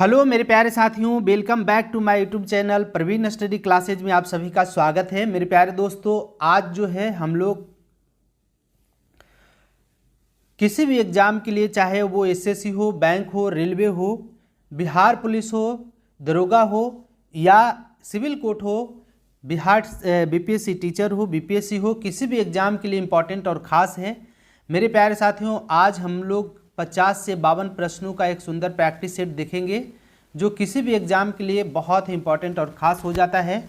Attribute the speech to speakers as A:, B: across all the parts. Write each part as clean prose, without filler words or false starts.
A: Hello मेरे प्यारे साथियों, welcome back to my YouTube channel Praveen study classes में आप सभी का स्वागत है। मेरे प्यारे दोस्तों, आज जो है हम लोग किसी भी एग्ज़ाम के लिए, चाहे वो एसएससी हो, बैंक हो, रेलवे हो, बिहार पुलिस हो, दरोगा हो या सिविल कोर्ट हो, बिहार बीपीएससी टीचर हो, बीपीएससी हो, किसी भी एग्ज़ाम के लिए इम्पॉर्टेंट और ख़ास है। मेरे प्यारे साथियों, आज हम लोग 50 से 52 प्रश्नों का एक सुंदर प्रैक्टिस सेट देखेंगे जो किसी भी एग्ज़ाम के लिए बहुत ही इंपॉर्टेंट और ख़ास हो जाता है।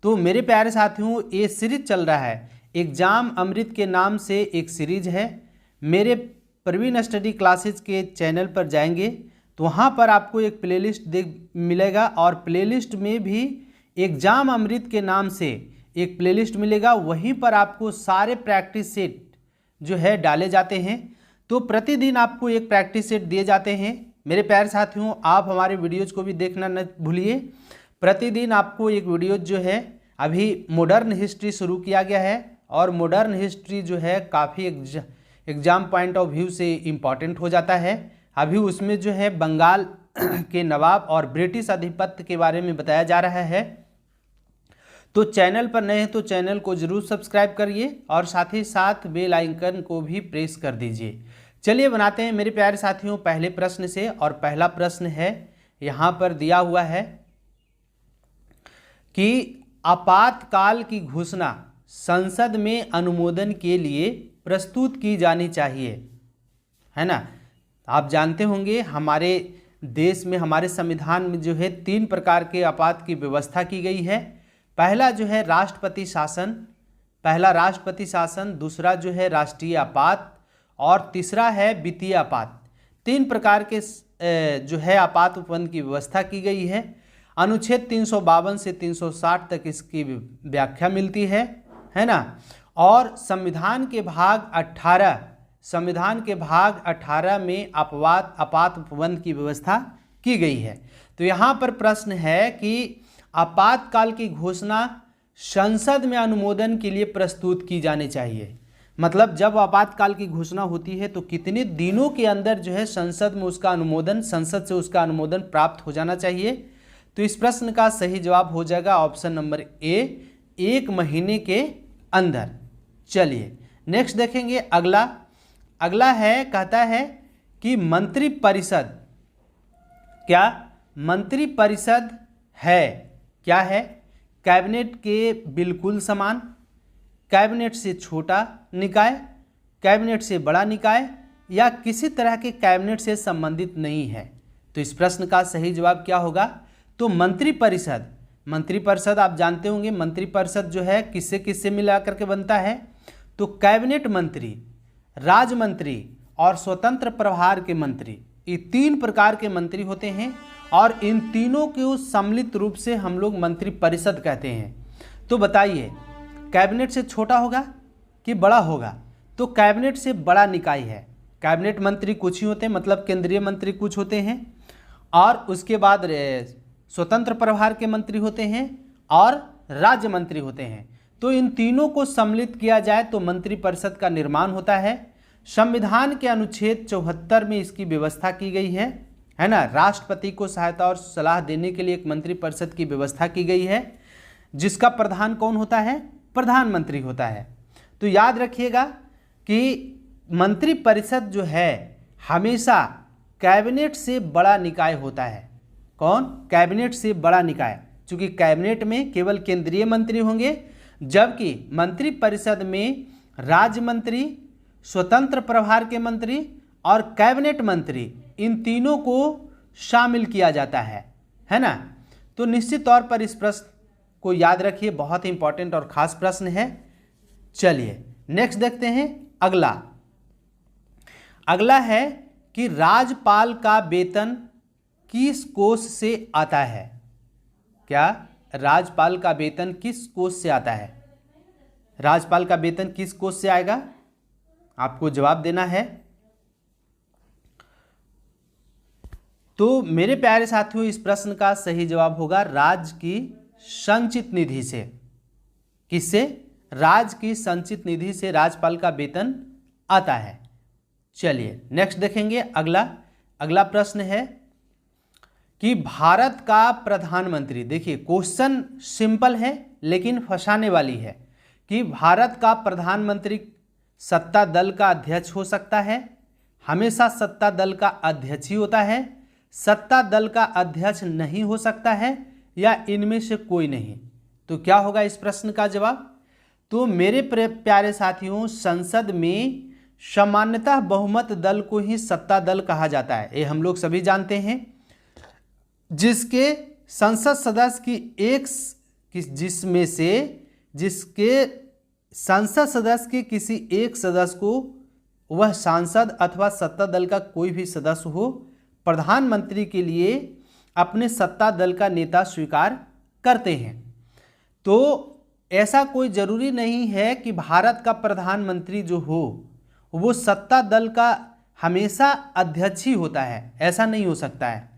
A: तो मेरे प्यारे साथियों, ये सीरीज चल रहा है, एग्ज़ाम अमृत के नाम से एक सीरीज है। मेरे प्रवीण स्टडी क्लासेज के चैनल पर जाएंगे तो वहाँ पर आपको एक प्लेलिस्ट मिलेगा और प्लेलिस्ट में भी एग्ज़ाम अमृत के नाम से एक प्लेलिस्ट मिलेगा। वहीं पर आपको सारे प्रैक्टिस सेट जो है डाले जाते हैं। तो प्रतिदिन आपको एक प्रैक्टिस सेट दिए जाते हैं। मेरे प्यारे साथियों, आप हमारे वीडियोज़ को भी देखना न भूलिए। प्रतिदिन आपको एक वीडियोज़ जो है, अभी मॉडर्न हिस्ट्री शुरू किया गया है और मॉडर्न हिस्ट्री जो है काफ़ी एग्ज़ाम पॉइंट ऑफ व्यू से इम्पॉर्टेंट हो जाता है। अभी उसमें जो है बंगाल के नवाब और ब्रिटिश आधिपत्य के बारे में बताया जा रहा है। तो चैनल पर नए हैं तो चैनल को ज़रूर सब्सक्राइब करिए और साथ ही साथ बेल आइकन को भी प्रेस कर दीजिए। चलिए बनाते हैं मेरे प्यारे साथियों पहले प्रश्न से। और पहला प्रश्न है, यहाँ पर दिया हुआ है कि आपातकाल की घोषणा संसद में अनुमोदन के लिए प्रस्तुत की जानी चाहिए, है ना। आप जानते होंगे हमारे देश में, हमारे संविधान में जो है 3 प्रकार के आपात की व्यवस्था की गई है। पहला जो है राष्ट्रपति शासन, पहला राष्ट्रपति शासन, दूसरा जो है राष्ट्रीय आपात और तीसरा है वित्तीय आपात। 3 प्रकार के जो है आपात उपबंध की व्यवस्था की गई है। अनुच्छेद 352 से 360 तक इसकी व्याख्या मिलती है ना। और संविधान के भाग 18 में आपात उपबंध की व्यवस्था की गई है। तो यहाँ पर प्रश्न है कि आपातकाल की घोषणा संसद में अनुमोदन के लिए प्रस्तुत की जानी चाहिए। मतलब जब आपातकाल की घोषणा होती है तो कितने दिनों के अंदर जो है संसद से उसका अनुमोदन प्राप्त हो जाना चाहिए। तो इस प्रश्न का सही जवाब हो जाएगा ऑप्शन नंबर ए, 1 महीने के अंदर। चलिए नेक्स्ट देखेंगे। अगला है, कहता है कि मंत्रिपरिषद, क्या मंत्रिपरिषद है, क्या है? कैबिनेट के बिल्कुल समान, कैबिनेट से छोटा निकाय, कैबिनेट से बड़ा निकाय या किसी तरह के कैबिनेट से संबंधित नहीं है। तो इस प्रश्न का सही जवाब क्या होगा? तो मंत्रिपरिषद आप जानते होंगे, मंत्रिपरिषद जो है किससे किससे मिला करके बनता है? तो कैबिनेट मंत्री, राज्य मंत्री और स्वतंत्र प्रभार के मंत्री, ये 3 प्रकार के मंत्री होते हैं और इन तीनों को सम्मिलित रूप से हम लोग मंत्रिपरिषद कहते हैं। तो बताइए, कैबिनेट से छोटा होगा कि बड़ा होगा? तो कैबिनेट से बड़ा निकाय है। कैबिनेट मंत्री कुछ ही होते हैं, मतलब केंद्रीय मंत्री कुछ होते हैं, और उसके बाद स्वतंत्र प्रभार के मंत्री होते हैं और राज्य मंत्री होते हैं। तो इन तीनों को सम्मिलित किया जाए तो मंत्रिपरिषद का निर्माण होता है। संविधान के अनुच्छेद 74 में इसकी व्यवस्था की गई है ना। राष्ट्रपति को सहायता और सलाह देने के लिए एक मंत्रिपरिषद की व्यवस्था की गई है, जिसका प्रधान कौन होता है? प्रधानमंत्री होता है। तो याद रखिएगा कि मंत्रिपरिषद जो है हमेशा कैबिनेट से बड़ा निकाय होता है। कौन? कैबिनेट से बड़ा निकाय। चूंकि कैबिनेट में केवल केंद्रीय मंत्री होंगे, जबकि मंत्रिपरिषद में राज्य मंत्री, स्वतंत्र प्रभार के मंत्री और कैबिनेट मंत्री, इन तीनों को शामिल किया जाता है ना। तो निश्चित तौर पर इस प्रश्न को याद रखिए, बहुत ही इंपॉर्टेंट और खास प्रश्न है। चलिए नेक्स्ट देखते हैं। अगला है कि राज्यपाल का वेतन किस कोष से आता है? क्या राज्यपाल का वेतन किस कोष से आता है? राज्यपाल का वेतन किस कोष से आएगा? आपको जवाब देना है। तो मेरे प्यारे साथियों, इस प्रश्न का सही जवाब होगा राज्य की संचित निधि से। किससे? राज्य की संचित निधि से राज्यपाल का वेतन आता है। चलिए नेक्स्ट देखेंगे। अगला प्रश्न है कि भारत का प्रधानमंत्री, देखिए क्वेश्चन सिंपल है लेकिन फंसाने वाली है, कि भारत का प्रधानमंत्री सत्ता दल का अध्यक्ष हो सकता है, हमेशा सत्ता दल का अध्यक्ष ही होता है, सत्ता दल का अध्यक्ष नहीं हो सकता है, या इनमें से कोई नहीं। तो क्या होगा इस प्रश्न का जवाब? तो मेरे प्यारे साथियों, संसद में सामान्यतः बहुमत दल को ही सत्ता दल कहा जाता है, ये हम लोग सभी जानते हैं, जिसके संसद सदस्य जिसके संसद सदस्य के किसी एक सदस्य को, वह सांसद अथवा सत्ता दल का कोई भी सदस्य हो, प्रधानमंत्री के लिए अपने सत्ता दल का नेता स्वीकार करते हैं। तो ऐसा कोई जरूरी नहीं है कि भारत का प्रधानमंत्री जो हो वो सत्ता दल का हमेशा अध्यक्ष ही होता है, ऐसा नहीं हो सकता है।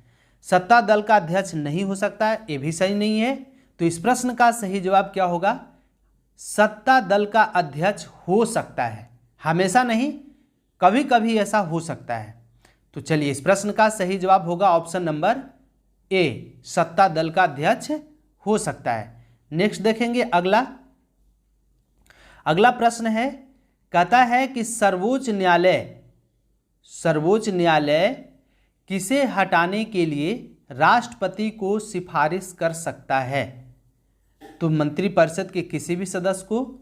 A: सत्ता दल का अध्यक्ष नहीं हो सकता है, ये भी सही नहीं है। तो इस प्रश्न का सही जवाब क्या होगा? सत्ता दल का अध्यक्ष हो सकता है, हमेशा नहीं, कभी कभी ऐसा हो सकता है। तो चलिए, इस प्रश्न का सही जवाब होगा ऑप्शन नंबर ए, सत्ता दल का अध्यक्ष हो सकता है। नेक्स्ट देखेंगे अगला प्रश्न है, कहता है कि सर्वोच्च न्यायालय किसे हटाने के लिए राष्ट्रपति को सिफारिश कर सकता है? तो मंत्रिपरिषद के किसी भी सदस्य को,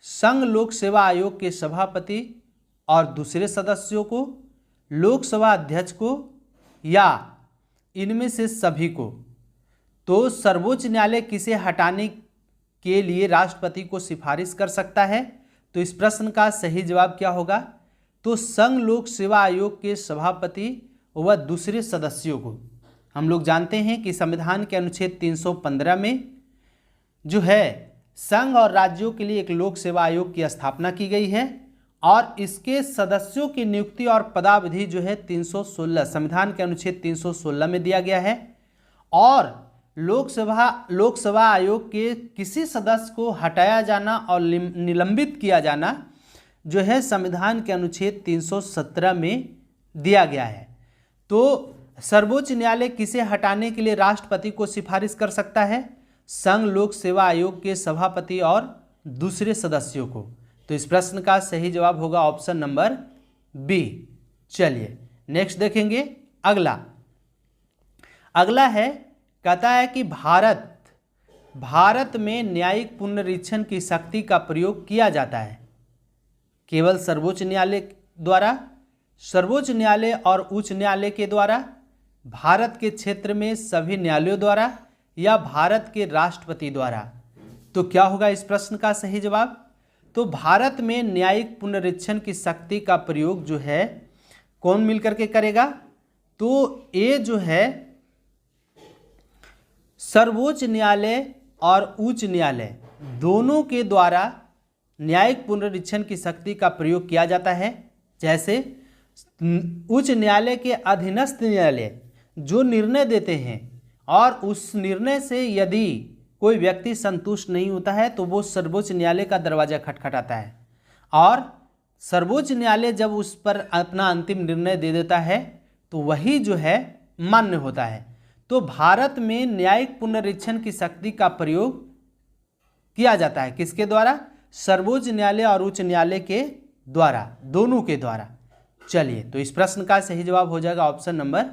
A: संघ लोक सेवा आयोग के सभापति और दूसरे सदस्यों को, लोकसभा अध्यक्ष को, या इनमें से सभी को। तो सर्वोच्च न्यायालय किसे हटाने के लिए राष्ट्रपति को सिफारिश कर सकता है? तो इस प्रश्न का सही जवाब क्या होगा? तो संघ लोक सेवा आयोग के सभापति व दूसरे सदस्यों को। हम लोग जानते हैं कि संविधान के अनुच्छेद 315 में जो है संघ और राज्यों के लिए एक लोक सेवा आयोग की स्थापना की गई है, और इसके सदस्यों की नियुक्ति और पदावधि जो है 316 संविधान के अनुच्छेद 316 में दिया गया है। और लोकसभा आयोग के किसी सदस्य को हटाया जाना और निलंबित किया जाना जो है संविधान के अनुच्छेद 317 में दिया गया है। तो सर्वोच्च न्यायालय किसे हटाने के लिए राष्ट्रपति को सिफारिश कर सकता है? संघ लोक सेवा आयोग के सभापति और दूसरे सदस्यों को। तो इस प्रश्न का सही जवाब होगा ऑप्शन नंबर बी। चलिए नेक्स्ट देखेंगे अगला है, कहता है कि भारत में न्यायिक पुनरीक्षण की शक्ति का प्रयोग किया जाता है केवल सर्वोच्च न्यायालय द्वारा, सर्वोच्च न्यायालय और उच्च न्यायालय के द्वारा, भारत के क्षेत्र में सभी न्यायालयों द्वारा, या भारत के राष्ट्रपति द्वारा। तो क्या होगा इस प्रश्न का सही जवाब? तो भारत में न्यायिक पुनरीक्षण की शक्ति का प्रयोग जो है कौन मिलकर के करेगा? तो ये जो है सर्वोच्च न्यायालय और उच्च न्यायालय दोनों के द्वारा न्यायिक पुनरीक्षण की शक्ति का प्रयोग किया जाता है। जैसे उच्च न्यायालय के अधीनस्थ न्यायालय जो निर्णय देते हैं और उस निर्णय से यदि कोई व्यक्ति संतुष्ट नहीं होता है तो वो सर्वोच्च न्यायालय का दरवाजा खटखटाता है, और सर्वोच्च न्यायालय जब उस पर अपना अंतिम निर्णय दे देता है तो वही जो है मान्य होता है। तो भारत में न्यायिक पुनरीक्षण की शक्ति का प्रयोग किया जाता है किसके द्वारा? सर्वोच्च न्यायालय और उच्च न्यायालय के द्वारा, दोनों के द्वारा। चलिए, तो इस प्रश्न का सही जवाब हो जाएगा ऑप्शन नंबर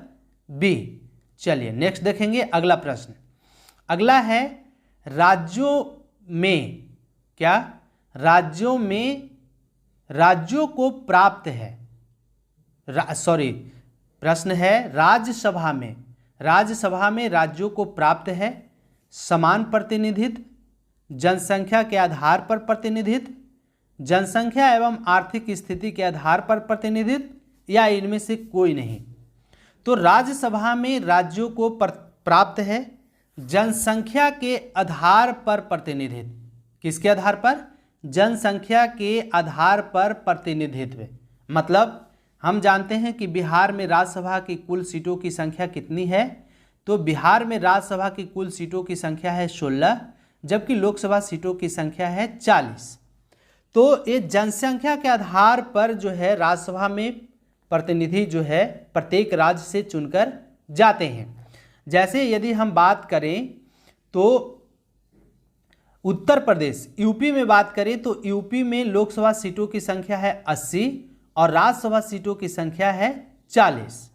A: बी। चलिए नेक्स्ट देखेंगे अगला प्रश्न। अगला है राज्यों में क्या? राज्यों को प्राप्त है प्रश्न है राज्यसभा में राज्यों को प्राप्त है समान प्रतिनिधित्व, जनसंख्या के आधार पर प्रतिनिधित्व, जनसंख्या एवं आर्थिक स्थिति के आधार पर प्रतिनिधित्व, या इनमें से कोई नहीं। तो राज्यसभा में राज्यों को प्राप्त है जनसंख्या के आधार पर प्रतिनिधित्व। किसके आधार पर? जनसंख्या के आधार पर प्रतिनिधित्व। मतलब हम जानते हैं कि बिहार में राज्यसभा की कुल सीटों की संख्या कितनी है? तो बिहार में राज्यसभा की कुल सीटों की संख्या है 16, जबकि लोकसभा सीटों की संख्या है 40। तो ये जनसंख्या के आधार पर जो है राज्यसभा में प्रतिनिधि जो है प्रत्येक राज्य से चुनकर जाते हैं। जैसे यदि हम बात करें तो उत्तर प्रदेश यूपी में बात करें तो यूपी में लोकसभा सीटों की संख्या है 80 और राज्यसभा सीटों की संख्या है 40,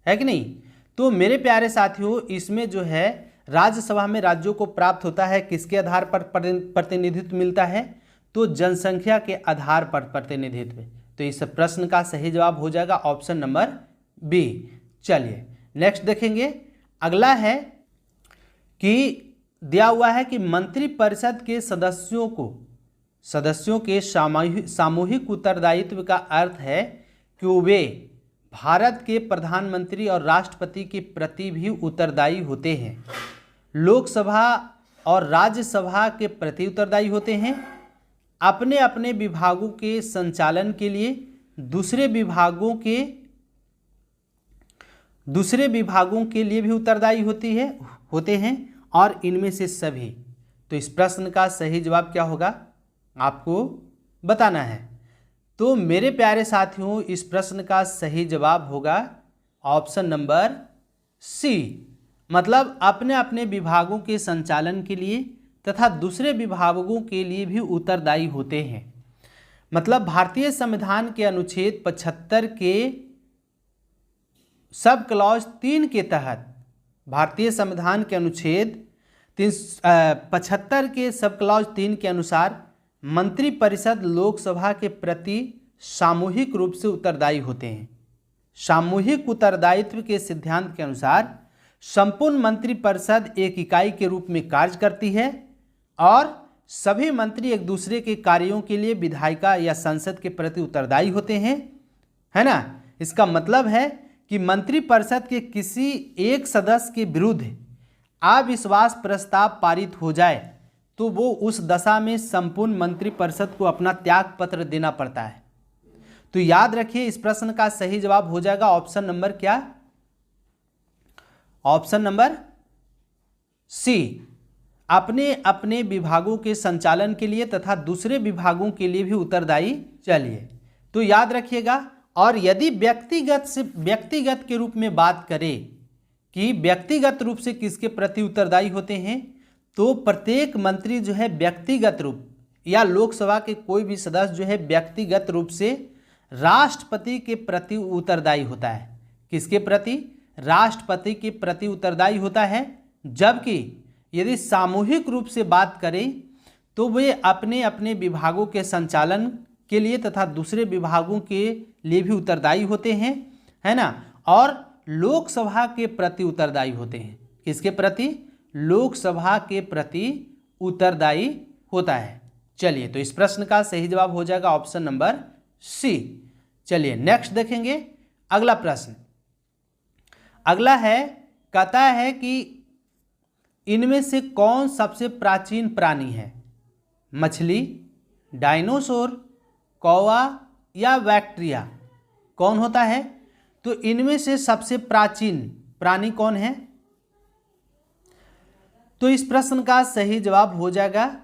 A: है कि नहीं। तो मेरे प्यारे साथियों, इसमें जो है राज्यसभा में राज्यों को प्राप्त होता है किसके आधार पर प्रतिनिधित्व मिलता है, तो जनसंख्या के आधार पर प्रतिनिधित्व। तो इस प्रश्न का सही जवाब हो जाएगा ऑप्शन नंबर बी। चलिए नेक्स्ट देखेंगे। अगला है कि दिया हुआ है कि मंत्रिपरिषद के सदस्यों के सामूहिक उत्तरदायित्व का अर्थ है कि वे भारत के प्रधानमंत्री और राष्ट्रपति के प्रति भी उत्तरदायी होते हैं, लोकसभा और राज्यसभा के प्रति उत्तरदायी होते हैं, अपने अपने विभागों के संचालन के लिए दूसरे विभागों के लिए भी उत्तरदायी होते हैं और इनमें से सभी। तो इस प्रश्न का सही जवाब क्या होगा आपको बताना है। तो मेरे प्यारे साथियों, इस प्रश्न का सही जवाब होगा ऑप्शन नंबर सी, मतलब अपने अपने विभागों के संचालन के लिए तथा दूसरे विभागों के लिए भी उत्तरदायी होते हैं। मतलब भारतीय संविधान के अनुच्छेद 75 के सब क्लॉज 3 के तहत, भारतीय संविधान के अनुच्छेद 75 के सब क्लॉज 3 के अनुसार मंत्रिपरिषद लोकसभा के प्रति सामूहिक रूप से उत्तरदायी होते हैं। सामूहिक उत्तरदायित्व के सिद्धांत के अनुसार संपूर्ण मंत्रिपरिषद एक इकाई के रूप में कार्य करती है और सभी मंत्री एक दूसरे के कार्यों के लिए विधायिका या संसद के प्रति उत्तरदायी होते हैं, है ना। इसका मतलब है कि मंत्रिपरिषद के किसी एक सदस्य के विरुद्ध अविश्वास प्रस्ताव पारित हो जाए तो वो उस दशा में संपूर्ण मंत्रिपरिषद को अपना त्याग पत्र देना पड़ता है। तो याद रखिए, इस प्रश्न का सही जवाब हो जाएगा ऑप्शन नंबर क्या, ऑप्शन नंबर सी, अपने अपने विभागों के संचालन के लिए तथा दूसरे विभागों के लिए भी उत्तरदायी। चलिए तो याद रखिएगा। और यदि व्यक्तिगत के रूप में बात करें कि व्यक्तिगत रूप से किसके प्रति उत्तरदायी होते हैं, तो प्रत्येक मंत्री जो है व्यक्तिगत रूप या लोकसभा के कोई भी सदस्य जो है व्यक्तिगत रूप से राष्ट्रपति के प्रति उत्तरदायी होता है। किसके प्रति? राष्ट्रपति के प्रति उत्तरदायी होता है। जबकि यदि सामूहिक रूप से बात करें तो वे अपने अपने विभागों के संचालन के लिए तथा दूसरे विभागों के लिए भी उत्तरदायी होते हैं, है ना। और लोकसभा के प्रति उत्तरदायी होते हैं। किसके प्रति? लोकसभा के प्रति उत्तरदायी होता है। चलिए तो इस प्रश्न का सही जवाब हो जाएगा ऑप्शन नंबर सी। चलिए नेक्स्ट देखेंगे अगला प्रश्न। अगला है, कहता है कि इनमें से कौन सबसे प्राचीन प्राणी है? मछली, डायनासोर, कौवा या बैक्टीरिया? कौन होता है? तो इनमें से सबसे प्राचीन प्राणी कौन है? तो इस प्रश्न का सही जवाब हो जाएगा,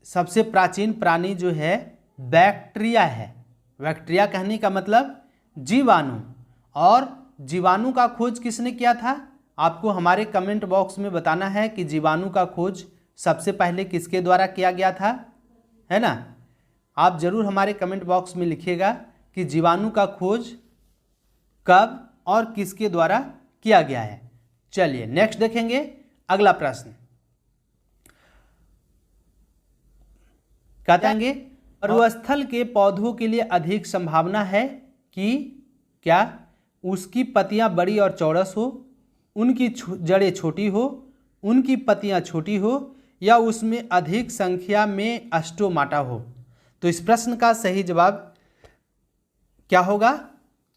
A: सबसे प्राचीन प्राणी जो है बैक्टीरिया है। बैक्टीरिया कहने का मतलब जीवाणु। और जीवाणु का खोज किसने किया था? आपको हमारे कमेंट बॉक्स में बताना है कि जीवाणु का खोज सबसे पहले किसके द्वारा किया गया था, है ना। आप जरूर हमारे कमेंट बॉक्स में लिखिएगा कि जीवाणु का खोज कब और किसके द्वारा किया गया है। चलिए नेक्स्ट देखेंगे अगला प्रश्न। कहते हैं मरुस्थल के पौधों के लिए अधिक संभावना है कि क्या? उसकी पत्तियां बड़ी और चौड़स हो, उनकी जड़ें छोटी हो, उनकी पत्तियां छोटी हो या उसमें अधिक संख्या में स्टोमाटा हो। तो इस प्रश्न का सही जवाब क्या होगा?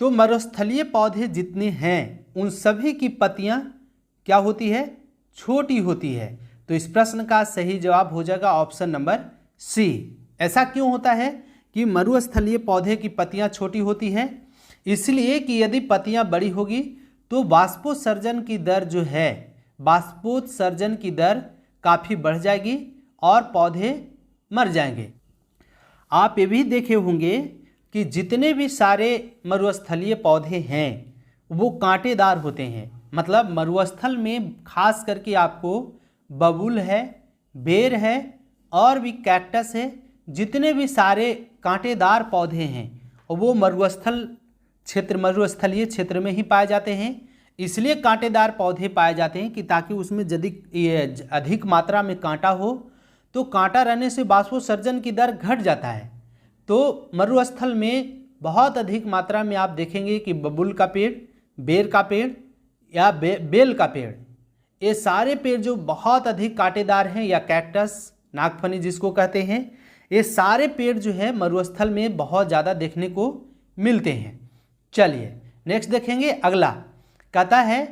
A: तो मरुस्थलीय पौधे जितने हैं उन सभी की पत्तियां क्या होती है? छोटी होती है। तो इस प्रश्न का सही जवाब हो जाएगा ऑप्शन नंबर सी। ऐसा क्यों होता है कि मरुस्थलीय पौधे की पत्तियां छोटी होती हैं? इसलिए कि यदि पत्तियां बड़ी होगी तो वाष्पोत्सर्जन की दर जो है, वाष्पोत्सर्जन की दर काफ़ी बढ़ जाएगी और पौधे मर जाएंगे। आप ये भी देखे होंगे कि जितने भी सारे मरुस्थलीय पौधे हैं वो कांटेदार होते हैं। मतलब मरुस्थल में खास करके आपको बबूल है, बेर है और भी कैक्टस है, जितने भी सारे कांटेदार पौधे हैं वो मरुस्थलीय क्षेत्र में ही पाए जाते हैं। इसलिए कांटेदार पौधे पाए जाते हैं कि ताकि उसमें यदि अधिक मात्रा में कांटा हो तो कांटा रहने से बाष्पोत्सर्जन की दर घट जाता है। तो मरुस्थल में बहुत अधिक मात्रा में आप देखेंगे कि बबूल का पेड़, बेर का पेड़ या बेल का पेड़, ये सारे पेड़ जो बहुत अधिक कांटेदार हैं, या कैक्टस, नागफनी जिसको कहते हैं, ये सारे पेड़ जो है मरुस्थल में बहुत ज़्यादा देखने को मिलते हैं। चलिए नेक्स्ट देखेंगे। अगला कहता है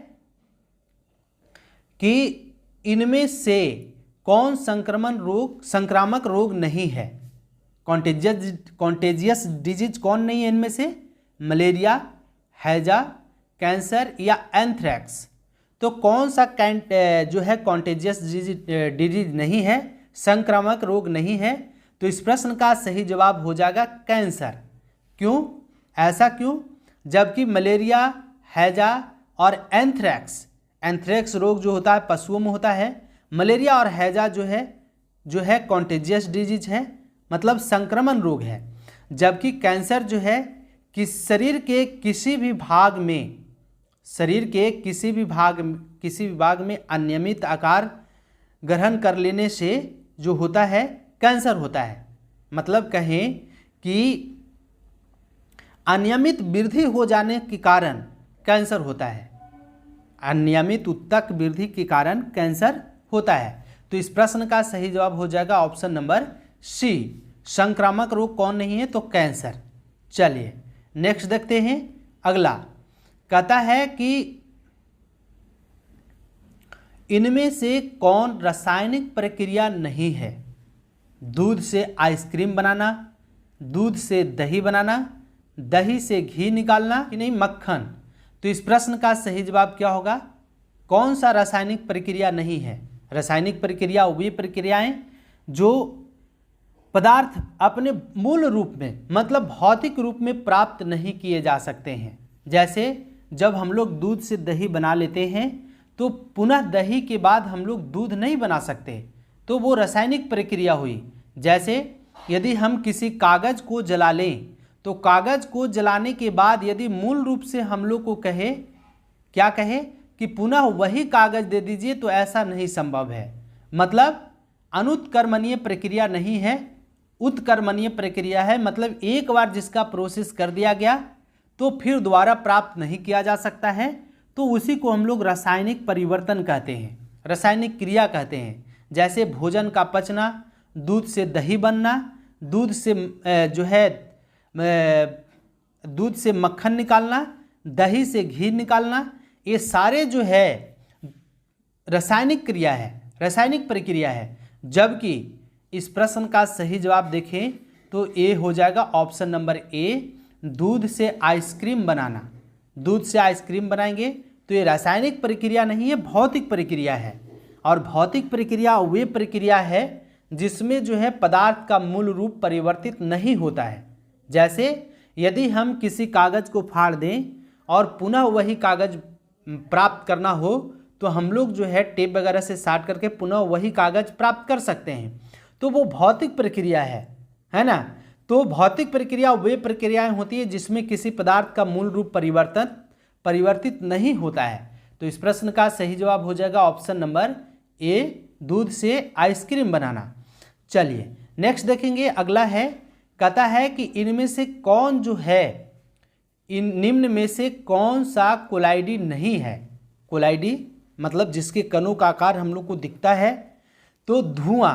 A: कि इनमें से कौन संक्रामक रोग नहीं है। कॉन्टेजियस डिजीज कौन नहीं है इनमें से? मलेरिया, हैजा, कैंसर या एंथ्रैक्स। तो कौन सा जो है कॉन्टेजियस डिजीज नहीं है, संक्रामक रोग नहीं है? तो इस प्रश्न का सही जवाब हो जाएगा कैंसर। क्यों? ऐसा क्यों? जबकि मलेरिया, हैजा और एंथ्रैक्स रोग जो होता है पशुओं में होता है। मलेरिया और हैजा जो है कॉन्टेजियस डिजीज है, मतलब संक्रमण रोग है। जबकि कैंसर जो है कि शरीर के किसी भी भाग में अनियमित आकार ग्रहण कर लेने से जो होता है कैंसर होता है। मतलब कहें कि अनियमित वृद्धि हो जाने के कारण कैंसर होता है, अनियमित उत्तक वृद्धि के कारण कैंसर होता है। तो इस प्रश्न का सही जवाब हो जाएगा ऑप्शन नंबर सी, संक्रामक रोग कौन नहीं है? तो कैंसर। चलिए नेक्स्ट देखते हैं। अगला कहता है कि इनमें से कौन रासायनिक प्रक्रिया नहीं है? दूध से आइसक्रीम बनाना, दूध से दही बनाना, दही से घी निकालना कि नहीं मक्खन। तो इस प्रश्न का सही जवाब क्या होगा? कौन सा रासायनिक प्रक्रिया नहीं है? रासायनिक प्रक्रिया वे प्रक्रियाएं जो पदार्थ अपने मूल रूप में, मतलब भौतिक रूप में प्राप्त नहीं किए जा सकते हैं। जैसे जब हम लोग दूध से दही बना लेते हैं तो पुनः दही के बाद हम लोग दूध नहीं बना सकते, तो वो रासायनिक प्रक्रिया हुई। जैसे यदि हम किसी कागज़ को जला लें तो कागज़ को जलाने के बाद यदि मूल रूप से हम लोग को क्या कहे कि पुनः वही कागज़ दे दीजिए, तो ऐसा नहीं संभव है। मतलब अनुत्कर्मणीय प्रक्रिया नहीं है, उत्कर्मणीय प्रक्रिया है। मतलब एक बार जिसका प्रोसेस कर दिया गया तो फिर दोबारा प्राप्त नहीं किया जा सकता है, तो उसी को हम लोग रासायनिक परिवर्तन कहते हैं, रासायनिक क्रिया कहते हैं। जैसे भोजन का पचना, दूध से दही बनना, दूध से मक्खन निकालना, दही से घी निकालना, ये सारे जो है रासायनिक क्रिया है, रासायनिक प्रक्रिया है। जबकि इस प्रश्न का सही जवाब देखें तो ए हो जाएगा ऑप्शन नंबर ए, दूध से आइसक्रीम बनाना। दूध से आइसक्रीम बनाएंगे तो ये रासायनिक प्रक्रिया नहीं है, भौतिक प्रक्रिया है। और भौतिक प्रक्रिया वे प्रक्रिया है जिसमें जो है पदार्थ का मूल रूप परिवर्तित नहीं होता है। जैसे यदि हम किसी कागज़ को फाड़ दें और पुनः वही कागज़ प्राप्त करना हो तो हम लोग जो है टेप वगैरह से साट करके पुनः वही कागज़ प्राप्त कर सकते हैं, तो वो भौतिक प्रक्रिया है ना। तो भौतिक प्रक्रिया वे प्रक्रियाएं होती है जिसमें किसी पदार्थ का मूल रूप परिवर्तित नहीं होता है। तो इस प्रश्न का सही जवाब हो जाएगा ऑप्शन नंबर ए, दूध से आइसक्रीम बनाना। चलिए नेक्स्ट देखेंगे। अगला है, कहता है कि इनमें से कौन जो है, इन निम्न में से कौन सा कोलाइडी नहीं है? कोलाइडी मतलब जिसके कणों का आकार हम लोग को दिखता है। तो धुआं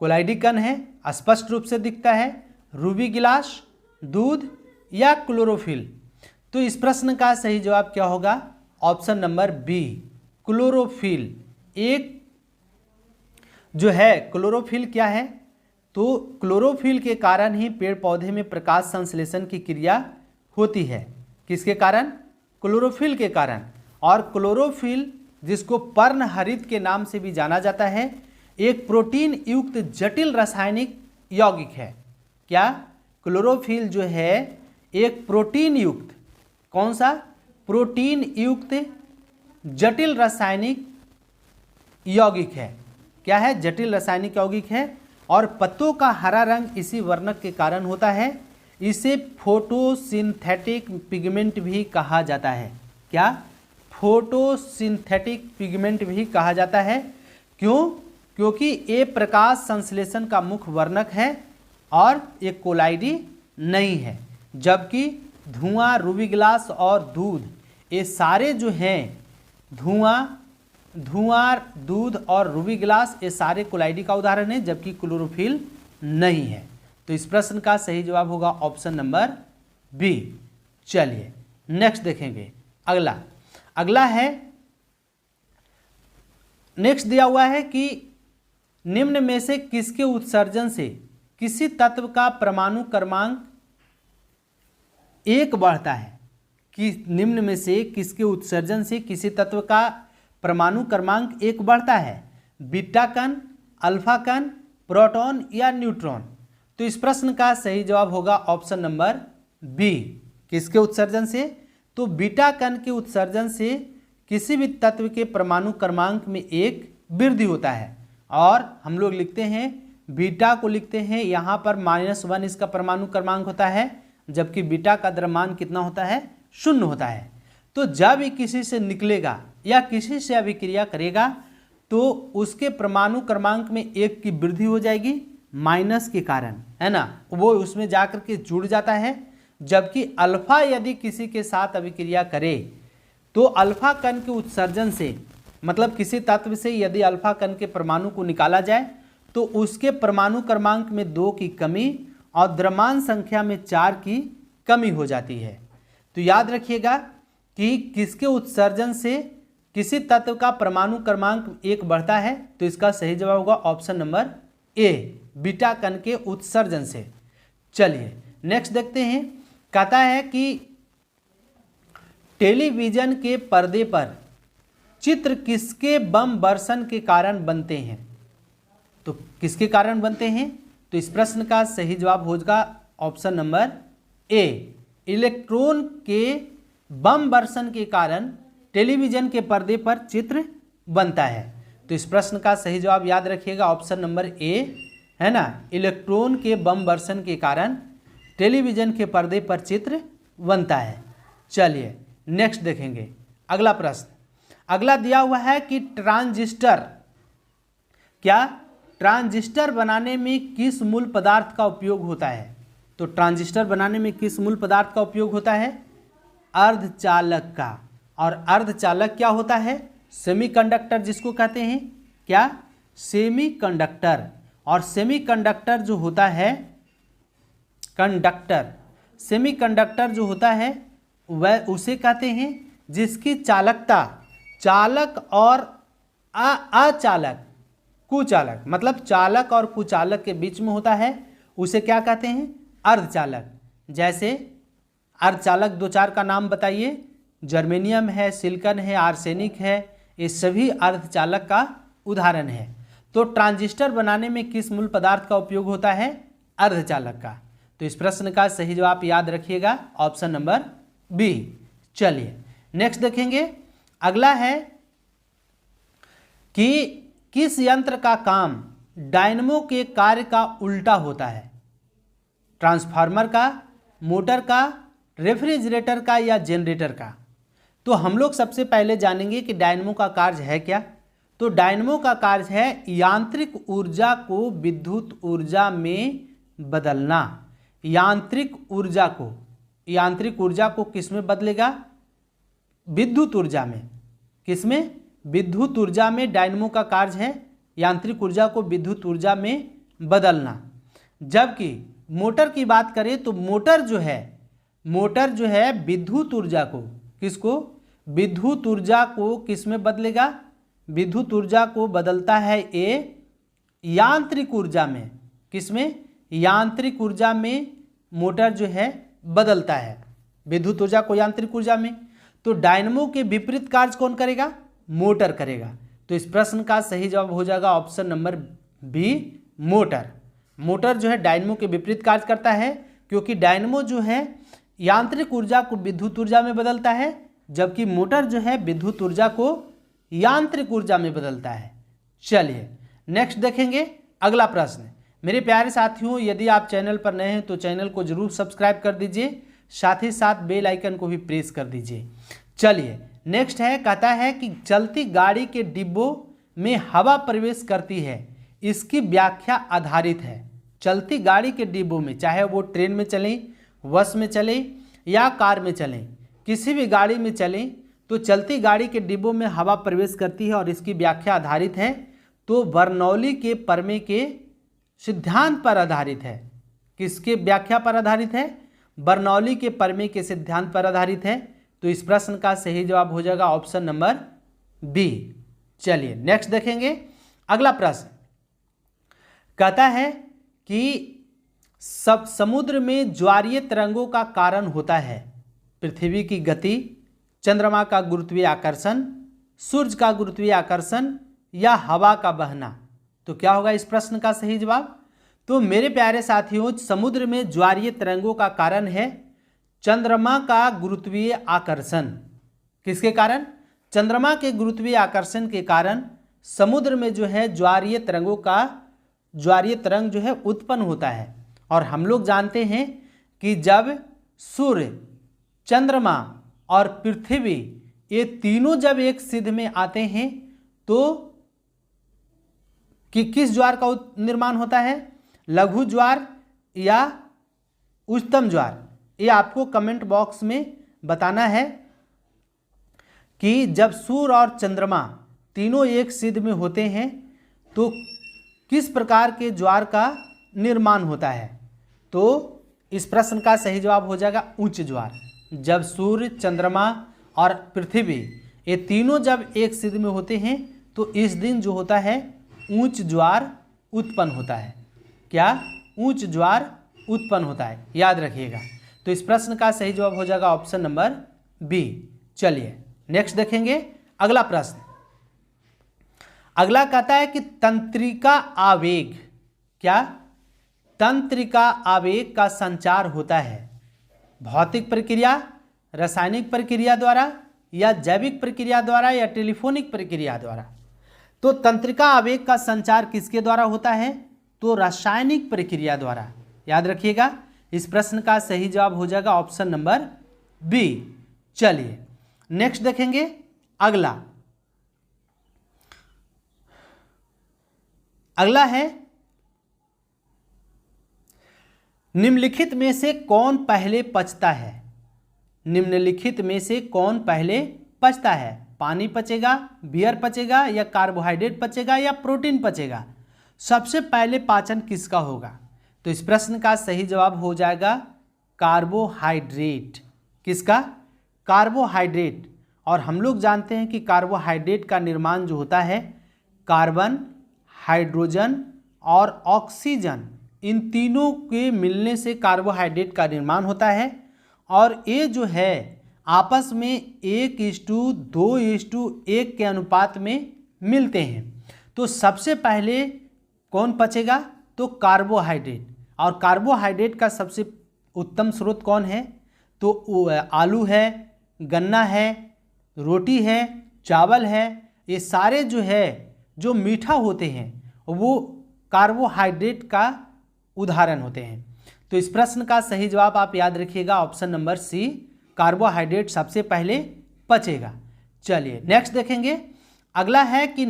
A: कोलाइडी कण है, स्पष्ट रूप से दिखता है। रूबी गिलास, दूध या क्लोरोफिल। तो इस प्रश्न का सही जवाब क्या होगा? Option number B, chlorophyll. एक जो है क्लोरोफिल क्या है? तो क्लोरोफिल के कारण ही पेड़ पौधे में प्रकाश संश्लेषण की क्रिया होती है। किसके कारण? क्लोरोफिल के कारण। और क्लोरोफिल जिसको पर्णहरित के नाम से भी जाना जाता है, एक प्रोटीन युक्त जटिल रासायनिक यौगिक है। क्या? क्लोरोफिल जो है एक प्रोटीन युक्त, कौन सा? प्रोटीन युक्त जटिल रासायनिक यौगिक है। क्या है? जटिल रासायनिक यौगिक है। और पत्तों का हरा रंग इसी वर्णक के कारण होता है। इसे फोटोसिंथेटिक पिगमेंट भी कहा जाता है। क्या? फोटोसिंथेटिक पिगमेंट भी कहा जाता है। क्यों? क्योंकि ये प्रकाश संश्लेषण का मुख्य वर्णक है और ये कोलाइडी नहीं है। जबकि धुआं, रूबी ग्लास और दूध, ये सारे जो हैं, धुआं, दूध और रूबी ग्लास, ये सारे कोलाइडी का उदाहरण है, जबकि क्लोरोफिल नहीं है। तो इस प्रश्न का सही जवाब होगा ऑप्शन नंबर बी। चलिए नेक्स्ट देखेंगे। अगला है, नेक्स्ट दिया हुआ है कि निम्न में से किसके उत्सर्जन से किसी तत्व का परमाणु क्रमांक 1 बढ़ता है? कि निम्न में से किसके उत्सर्जन से किसी तत्व का परमाणु क्रमांक 1 बढ़ता है? बीटा कण, अल्फा कण, प्रोटॉन या न्यूट्रॉन? तो इस प्रश्न का सही जवाब होगा ऑप्शन नंबर बी। किसके उत्सर्जन से? तो बीटा कण के उत्सर्जन से किसी भी तत्व के परमाणु क्रमांक में 1 वृद्धि होता है। और हम लोग लिखते हैं, बीटा को लिखते हैं यहाँ पर -1 इसका परमाणु क्रमांक होता है, जबकि बीटा का द्रव्यमान कितना होता है? 0 होता है। तो जब ये किसी से निकलेगा या किसी से अभिक्रिया करेगा तो उसके परमाणु क्रमांक में 1 की वृद्धि हो जाएगी माइनस के कारण, है ना, वो उसमें जाकर के जुड़ जाता है। जबकि अल्फा यदि किसी के साथ अभिक्रिया करे तो अल्फा कण के उत्सर्जन से, मतलब किसी तत्व से यदि अल्फा कण के परमाणु को निकाला जाए तो उसके परमाणु क्रमांक में 2 की कमी और द्रव्यमान संख्या में 4 की कमी हो जाती है। तो याद रखिएगा कि किसके उत्सर्जन से किसी तत्व का परमाणु क्रमांक 1 बढ़ता है, तो इसका सही जवाब होगा ऑप्शन नंबर ए, बीटा कण के उत्सर्जन से। चलिए नेक्स्ट देखते हैं। कहता है कि टेलीविजन के पर्दे पर चित्र किसके बम वर्षण के कारण बनते हैं? तो किसके कारण बनते हैं? तो इस प्रश्न का सही जवाब होगा ऑप्शन नंबर ए, इलेक्ट्रॉन के बम वर्षण के कारण टेलीविजन के पर्दे पर चित्र बनता है। तो इस प्रश्न का सही जवाब याद रखिएगा ऑप्शन नंबर ए, है ना, इलेक्ट्रॉन के बम वर्षण के कारण टेलीविजन के पर्दे पर चित्र बनता है। चलिए नेक्स्ट देखेंगे। अगला प्रश्न, अगला दिया हुआ है कि ट्रांजिस्टर, क्या ट्रांजिस्टर बनाने में किस मूल पदार्थ का उपयोग होता है? तो ट्रांजिस्टर बनाने में किस मूल पदार्थ का उपयोग होता है? अर्धचालक का। और अर्धचालक क्या होता है? सेमीकंडक्टर जिसको कहते हैं। क्या? सेमीकंडक्टर। और सेमीकंडक्टर जो होता है, कंडक्टर, सेमीकंडक्टर जो होता है वह उसे कहते हैं जिसकी चालकता चालक और अचालक, कुचालक, मतलब चालक और कुचालक के बीच में होता है, उसे क्या कहते हैं? अर्धचालक। जैसे अर्धचालक 2-4 का नाम बताइए। जर्मेनियम है, सिलिकॉन है, आर्सेनिक है, ये सभी अर्धचालक का उदाहरण है। तो ट्रांजिस्टर बनाने में किस मूल पदार्थ का उपयोग होता है? अर्धचालक का। तो इस प्रश्न का सही जवाब याद रखिएगा ऑप्शन नंबर बी। चलिए नेक्स्ट देखेंगे। अगला है कि किस यंत्र का काम डायनमो के कार्य का उल्टा होता है? ट्रांसफार्मर का, मोटर का, रेफ्रिजरेटर का या जनरेटर का? तो हम लोग सबसे पहले जानेंगे कि डायनमो का कार्य है क्या। तो डायनमो का कार्य है यांत्रिक ऊर्जा को विद्युत ऊर्जा में बदलना। यांत्रिक ऊर्जा को किस में बदलेगा? विद्युत ऊर्जा में। किस में? विद्युत ऊर्जा में डायनमो का कार्य है यांत्रिक ऊर्जा को विद्युत ऊर्जा में बदलना। जबकि मोटर की बात करें तो मोटर जो है विद्युत ऊर्जा को, किसको? विद्युत ऊर्जा को किस में बदलेगा? विद्युत ऊर्जा को बदलता है ये यांत्रिक ऊर्जा में। किस में? यांत्रिक ऊर्जा में मोटर जो है बदलता है विद्युत ऊर्जा को यांत्रिक ऊर्जा में। तो डायनमो के विपरीत कार्य कौन करेगा? मोटर करेगा। तो इस प्रश्न का सही जवाब हो जाएगा option number B, motor. Motor जो है डायनमो के विपरीत कार्य करता है, क्योंकि डायनमो जो है यांत्रिक ऊर्जा को विद्युत ऊर्जा में बदलता है, जबकि मोटर जो है विद्युत ऊर्जा को यांत्रिक ऊर्जा में बदलता है। चलिए नेक्स्ट देखेंगे अगला प्रश्न। मेरे प्यारे साथियों, यदि आप चैनल पर नए हैं तो चैनल को जरूर सब्सक्राइब कर दीजिए, साथ ही साथ बेल आइकन को भी प्रेस कर दीजिए। चलिए नेक्स्ट है, कहता है कि चलती गाड़ी के डिब्बों में हवा प्रवेश करती है, इसकी व्याख्या आधारित है। चलती गाड़ी के डिब्बों में, चाहे वो ट्रेन में चलें, बस में चलें या कार में चलें, किसी भी गाड़ी में चलें, तो चलती गाड़ी के डिब्बों में हवा प्रवेश करती है और इसकी व्याख्या आधारित है। तो बर्नौली के प्रमेय के सिद्धांत पर आधारित है। किसके व्याख्या पर आधारित है? बर्नौली के प्रमेय के सिद्धांत पर आधारित है। तो इस प्रश्न का सही जवाब हो जाएगा ऑप्शन नंबर बी। चलिए नेक्स्ट देखेंगे अगला प्रश्न। कहता है कि सब समुद्र में ज्वारीय तरंगों का कारण होता है पृथ्वी की गति, चंद्रमा का गुरुत्वीय आकर्षण, सूर्य का गुरुत्वीय आकर्षण या हवा का बहना। तो क्या होगा इस प्रश्न का सही जवाब? तो मेरे प्यारे साथियों, समुद्र में ज्वारीय तरंगों का कारण है चंद्रमा का गुरुत्वीय आकर्षण। किसके कारण? चंद्रमा के गुरुत्वीय आकर्षण के कारण समुद्र में जो है ज्वारीय तरंग जो है उत्पन्न होता है। और हम लोग जानते हैं कि जब सूर्य, चंद्रमा और पृथ्वी ये तीनों जब एक सिध में आते हैं तो किस ज्वार का निर्माण होता है? लघु ज्वार या उच्चतम ज्वार? ये आपको कमेंट बॉक्स में बताना है कि जब सूर्य और चंद्रमा तीनों एक सिध में होते हैं तो किस प्रकार के ज्वार का निर्माण होता है। तो इस प्रश्न का सही जवाब हो जाएगा उच्च ज्वार। जब सूर्य, चंद्रमा और पृथ्वी ये तीनों जब एक सिध में होते हैं तो इस दिन जो होता है ऊंच ज्वार उत्पन्न होता है। क्या? ऊंच ज्वार उत्पन्न होता है, याद रखिएगा। तो इस प्रश्न का सही जवाब हो जाएगा ऑप्शन नंबर बी। चलिए नेक्स्ट देखेंगे अगला प्रश्न। अगला कहता है कि तंत्रिका आवेग, क्या? तंत्रिका आवेग का संचार होता है भौतिक प्रक्रिया, रासायनिक प्रक्रिया द्वारा या जैविक प्रक्रिया द्वारा या टेलीफोनिक प्रक्रिया द्वारा। तो तंत्रिका आवेग का संचार किसके द्वारा होता है? तो रासायनिक प्रक्रिया द्वारा। याद रखिएगा, इस प्रश्न का सही जवाब हो जाएगा ऑप्शन नंबर बी। चलिए नेक्स्ट देखेंगे अगला। अगला है, निम्नलिखित में से कौन पहले पचता है? निम्नलिखित में से कौन पहले पचता है? पानी पचेगा, बियर पचेगा या कार्बोहाइड्रेट पचेगा या प्रोटीन पचेगा? सबसे पहले पाचन किसका होगा? तो इस प्रश्न का सही जवाब हो जाएगा कार्बोहाइड्रेट। किसका? कार्बोहाइड्रेट। और हम लोग जानते हैं कि कार्बोहाइड्रेट का निर्माण जो होता है कार्बन, हाइड्रोजन और ऑक्सीजन, इन तीनों के मिलने से कार्बोहाइड्रेट का निर्माण होता है। और ये जो है आपस में 1:2:1 के अनुपात में मिलते हैं। तो सबसे पहले कौन पचेगा? तो कार्बोहाइड्रेट। और कार्बोहाइड्रेट का सबसे उत्तम स्रोत कौन है? तो आलू है, गन्ना है, रोटी है, चावल है। ये सारे जो है जो मीठा होते हैं वो कार्बोहाइड्रेट का उदाहरण होते हैं। तो इस प्रश्न का सही जवाब आप याद रखिएगा ऑप्शन नंबर सी, कार्बोहाइड्रेट सबसे पहले पचेगा। चलिए नेक्स्ट देखेंगे अगला है कि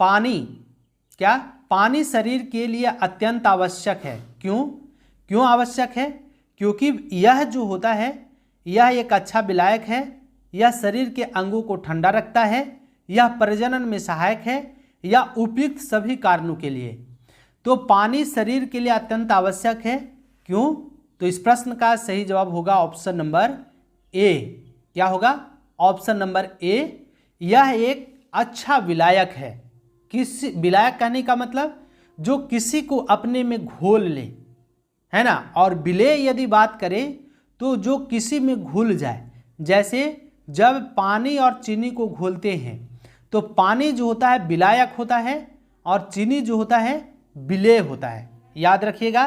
A: पानी, क्या? पानी शरीर के लिए अत्यंत आवश्यक है। क्यों आवश्यक है? क्योंकि यह जो होता है यह एक अच्छा विलायक है, यह शरीर के अंगों को ठंडा रखता है, यह प्रजनन में सहायक है या उपयुक्त सभी कारणों के लिए। तो पानी शरीर के लिए अत्यंत आवश्यक है। क्यों? तो इस प्रश्न का सही जवाब होगा ऑप्शन नंबर ए। क्या होगा? ऑप्शन नंबर ए, यह एक अच्छा विलायक है। किस विलायक कहने का मतलब जो किसी को अपने में घोल ले, है ना। और विलेय यदि बात करें तो जो किसी में घुल जाए। जैसे जब पानी और चीनी को घोलते हैं तो पानी जो होता है विलायक होता है और चीनी जो होता है विलेय होता है। याद रखिएगा।